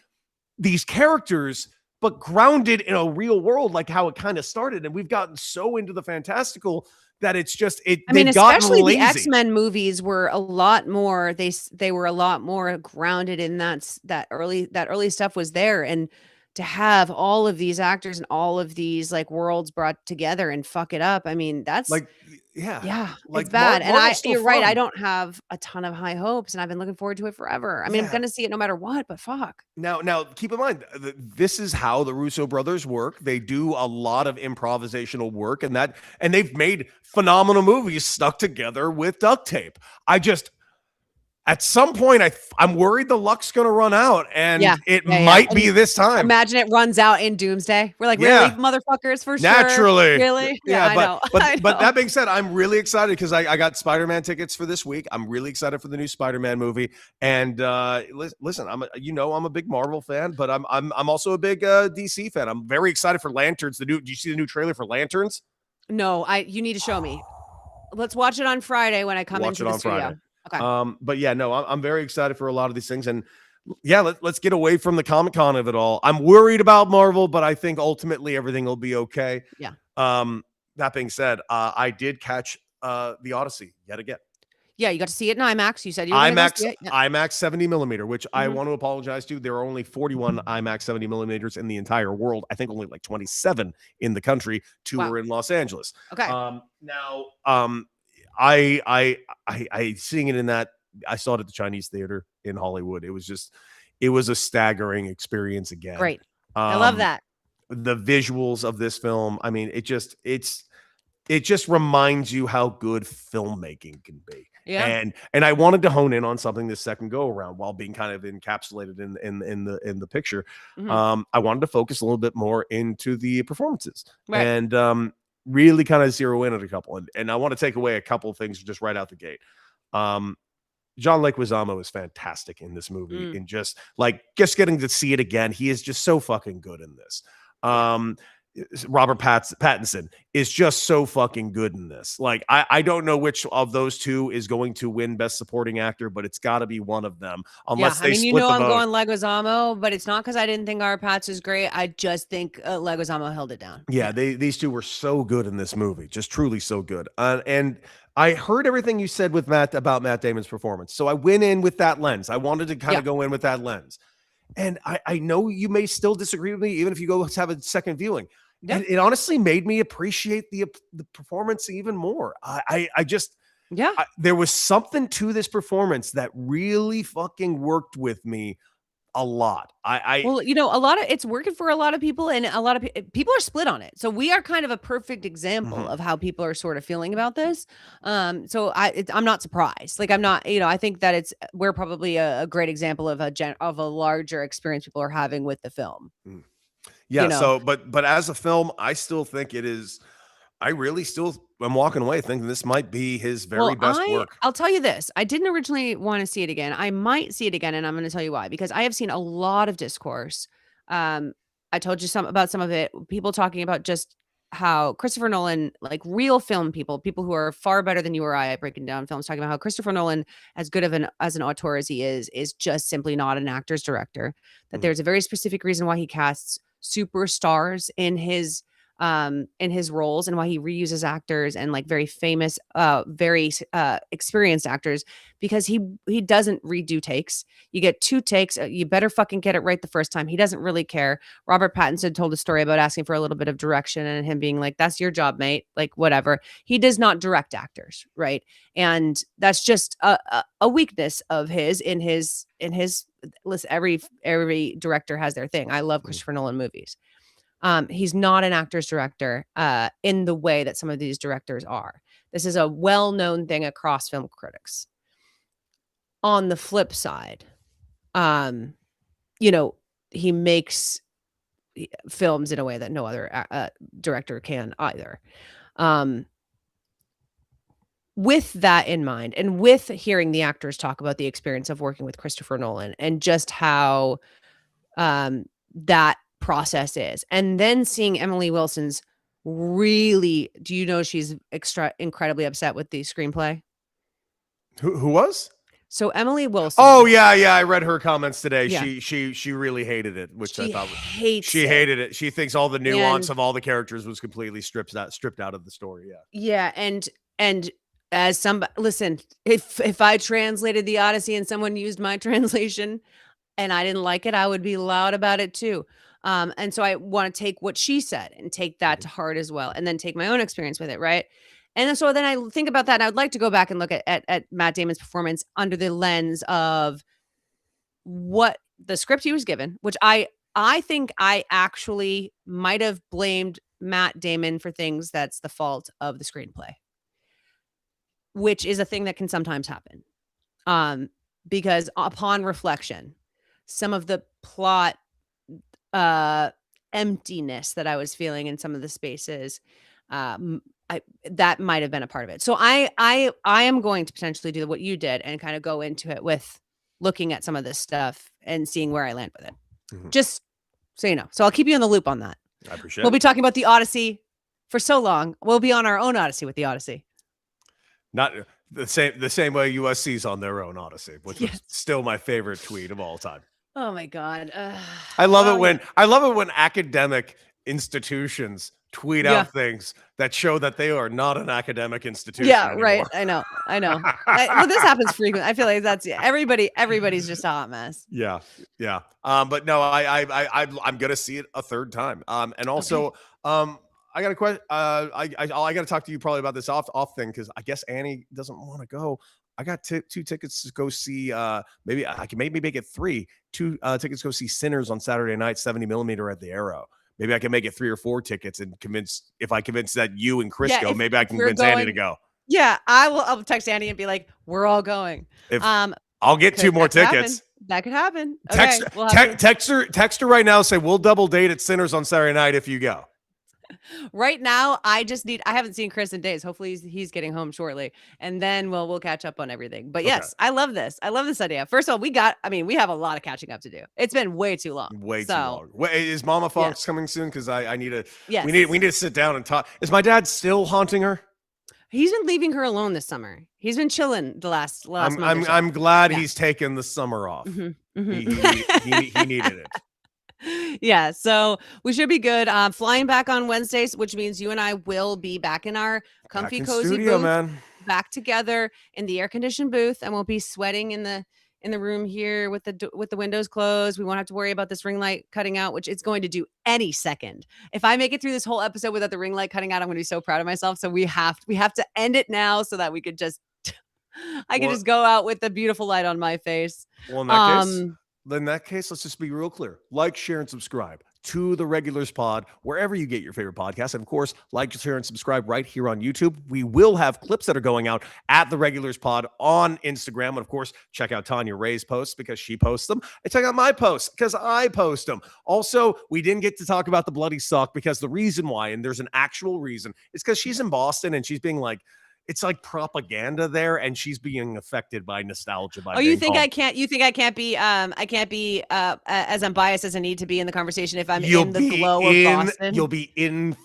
these characters, but grounded in a real world, like how it kind of started. And we've gotten so into the fantastical that it's just I mean, especially the X-Men movies were a lot more. They were a lot more grounded in that early stuff was there, and to have all of these actors and all of these like worlds brought together and fuck it up. I mean, that's like, like it's bad. And you're right. I don't have a ton of high hopes, and I've been looking forward to it forever. I mean, I'm going to see it no matter what, but fuck. Now keep in mind, this is how the Russo brothers work. They do a lot of improvisational work, and they've made phenomenal movies stuck together with duct tape. At some point, I'm worried the luck's going to run out, and it might be this time. Imagine it runs out in Doomsday. We're like, really, motherfuckers, for sure? Naturally. Really? I know. But that being said, I'm really excited because I got Spider-Man tickets for this week. I'm really excited for the new Spider-Man movie. And listen, I'm a big Marvel fan, but I'm also a big DC fan. I'm very excited for Lanterns. Do you see the new trailer for Lanterns? No, you need to show me. Let's watch it on Friday when I come into the studio. Friday. Okay. But yeah, no, I'm very excited for a lot of these things. And yeah, let's get away from the Comic-Con of it all. I'm worried about Marvel, but I think ultimately everything will be okay. Yeah. That being said, I did catch the Odyssey yet again. Yeah, you got to see it in IMAX. You said you were IMAX, IMAX 70 millimeter, which I want to apologize to. There are only 41 IMAX 70 millimeters in the entire world. I think only like 27 in the country. 2 are in Los Angeles. Okay. Now, I seeing it in that, I saw it at the Chinese Theater in Hollywood. It was a staggering experience again. Great. I love that. The visuals of this film, I mean, it just reminds you how good filmmaking can be. Yeah. And I wanted to hone in on something this second go around while being kind of encapsulated in the picture. Mm-hmm. I wanted to focus a little bit more into the performances. Right. And really kind of zero in at a couple. And I want to take away a couple of things just right out the gate. John Leguizamo is fantastic in this movie, and just getting to see it again. He is just so fucking good in this. Robert Pattinson is just so fucking good in this. Like, I don't know which of those two is going to win Best Supporting Actor, but it's got to be one of them. Unless they split the vote. I'm going Leguizamo, but it's not because I didn't think our Pats is great. I just think Leguizamo held it down. Yeah, these two were so good in this movie, just truly so good. And I heard everything you said with about Matt Damon's performance, so I went in with that lens. I wanted to kind of go in with that lens. And I know you may still disagree with me, even if you go have a second viewing. Yeah. And it honestly made me appreciate the performance even more. There was something to this performance that really fucking worked with me a lot. A lot of it's working for a lot of people, and a lot of people are split on it. So we are kind of a perfect example of how people are sort of feeling about this. So I'm not surprised. Like, I'm not, I think that we're probably a great example of a larger experience people are having with the film. Yeah. So, but as a film, I still think it is. I really still am walking away thinking this might be his very best work. I'll tell you this. I didn't originally want to see it again. I might see it again, and I'm going to tell you why. Because I have seen a lot of discourse. I told you about some of it. People talking about just how Christopher Nolan, like real film people who are far better than you or I at breaking down films, talking about how Christopher Nolan, as good of as an auteur as he is just simply not an actor's director. That there's a very specific reason why he casts superstars in his in his roles and why he reuses actors and like very famous, very experienced actors, because he doesn't redo takes. You get 2 takes. You better fucking get it right the first time. He doesn't really care. Robert Pattinson told a story about asking for a little bit of direction and him being like, that's your job, mate. Like, whatever. He does not direct actors. Right. And that's just a weakness of his in his listen, every director has their thing. I love Christopher Nolan movies. He's not an actor's director in the way that some of these directors are. This is a well-known thing across film critics. On the flip side, he makes films in a way that no other director can either. With that in mind, and with hearing the actors talk about the experience of working with Christopher Nolan and just how that process is, and then seeing Emily Wilson's she's incredibly upset with the screenplay. Who was? So Emily Wilson. Oh yeah, I read her comments today. Yeah. She really hated it, which I thought she hated it. She thinks all the nuance of all the characters was completely stripped out of the story. Yeah, and as somebody, listen, if I translated the Odyssey and someone used my translation and I didn't like it, I would be loud about it too. And so I want to take what she said and take that to heart as well, and then take my own experience with it, right? And so then I think about that, and I would like to go back and look at Matt Damon's performance under the lens of what the script he was given, which I think I actually might have blamed Matt Damon for things that's the fault of the screenplay, which is a thing that can sometimes happen. Because upon reflection, some of the plot emptiness that I was feeling in some of the spaces, that might have been a part of it. So I am going to potentially do what you did and kind of go into it with looking at some of this stuff and seeing where I land with it. Mm-hmm. Just so you know. So I'll keep you in the loop on that. I appreciate it. We'll be talking about the Odyssey for so long. We'll be on our own Odyssey with the Odyssey. Not the same way USC's on their own Odyssey, which is still my favorite tweet of all time. Oh my God. I love it when academic institutions tweet out things that show that they are not an academic institution. Yeah, anymore. Right. I know. Well, this happens frequently. I feel like that's everybody's just a hot mess. Yeah. But no, I'm gonna see it a third time. And also, I got a question. I got to talk to you probably about this off thing, because I guess Annie doesn't want to go. I got 2 tickets to go see. Maybe I can maybe make it 3. 2 tickets to go see Sinners on Saturday night, 70mm at the Arrow. Maybe I can make it 3 or 4 tickets and convince that you and Chris go. Maybe I can convince Annie to go. Yeah, I'll text Annie and be like, we're all going. I'll get 2 more tickets. That could happen. Text her right now. Say we'll double date at Sinners on Saturday night if you go. Right now, I haven't seen Chris in days. Hopefully he's getting home shortly, and then we'll catch up on everything. But yes, I love this. I love this idea. First of all, we have a lot of catching up to do. It's been way too long. Too long. Wait, is Mama Fox coming soon? Because I need to. Yes. We need to sit down and talk. Is my dad still haunting her? He's been leaving her alone this summer. He's been chilling the last month. I'm glad he's taken the summer off. Mm-hmm. Mm-hmm. He needed it. Yeah, so we should be good. Flying back on Wednesdays, which means you and I will be back in our comfy, cozy studio, booth, man. Back together in the air-conditioned booth, and we'll be sweating in the room here with the windows closed. We won't have to worry about this ring light cutting out, which it's going to do any second. If I make it through this whole episode without the ring light cutting out, I'm going to be so proud of myself. So we have to end it now so that we could just just go out with the beautiful light on my face. Well, in that case, let's just be real clear. Like, share, and subscribe to the Regulars Pod, wherever you get your favorite podcast. And of course, like, share, and subscribe right here on YouTube. We will have clips that are going out at the Regulars Pod on Instagram. And of course, check out Tanya Ray's posts because she posts them. And check out my posts because I post them. Also, we didn't get to talk about the bloody sock because the reason why, and there's an actual reason, is because she's in Boston and she's being like, it's like propaganda there, and she's being affected by nostalgia. You think I can't be as unbiased as I need to be in the conversation if I'm in the glow of Boston? You'll be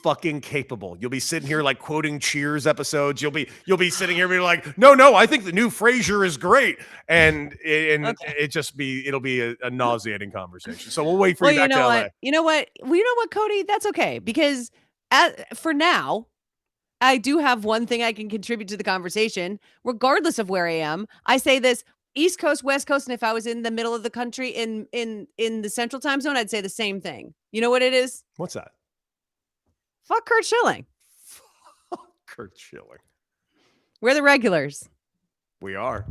fucking capable. You'll be sitting here like quoting Cheers episodes. You'll be sitting here being like, no, I think the new Frasier is great, and it'll be a nauseating conversation. So we'll wait for you back to LA. You know what, Cody? That's okay, because for now, I do have one thing I can contribute to the conversation, regardless of where I am. I say this: East Coast, West Coast, and if I was in the middle of the country in the Central Time Zone, I'd say the same thing. You know what it is? What's that? Fuck Kurt Schilling. Fuck Kurt Schilling. We're the regulars. We are.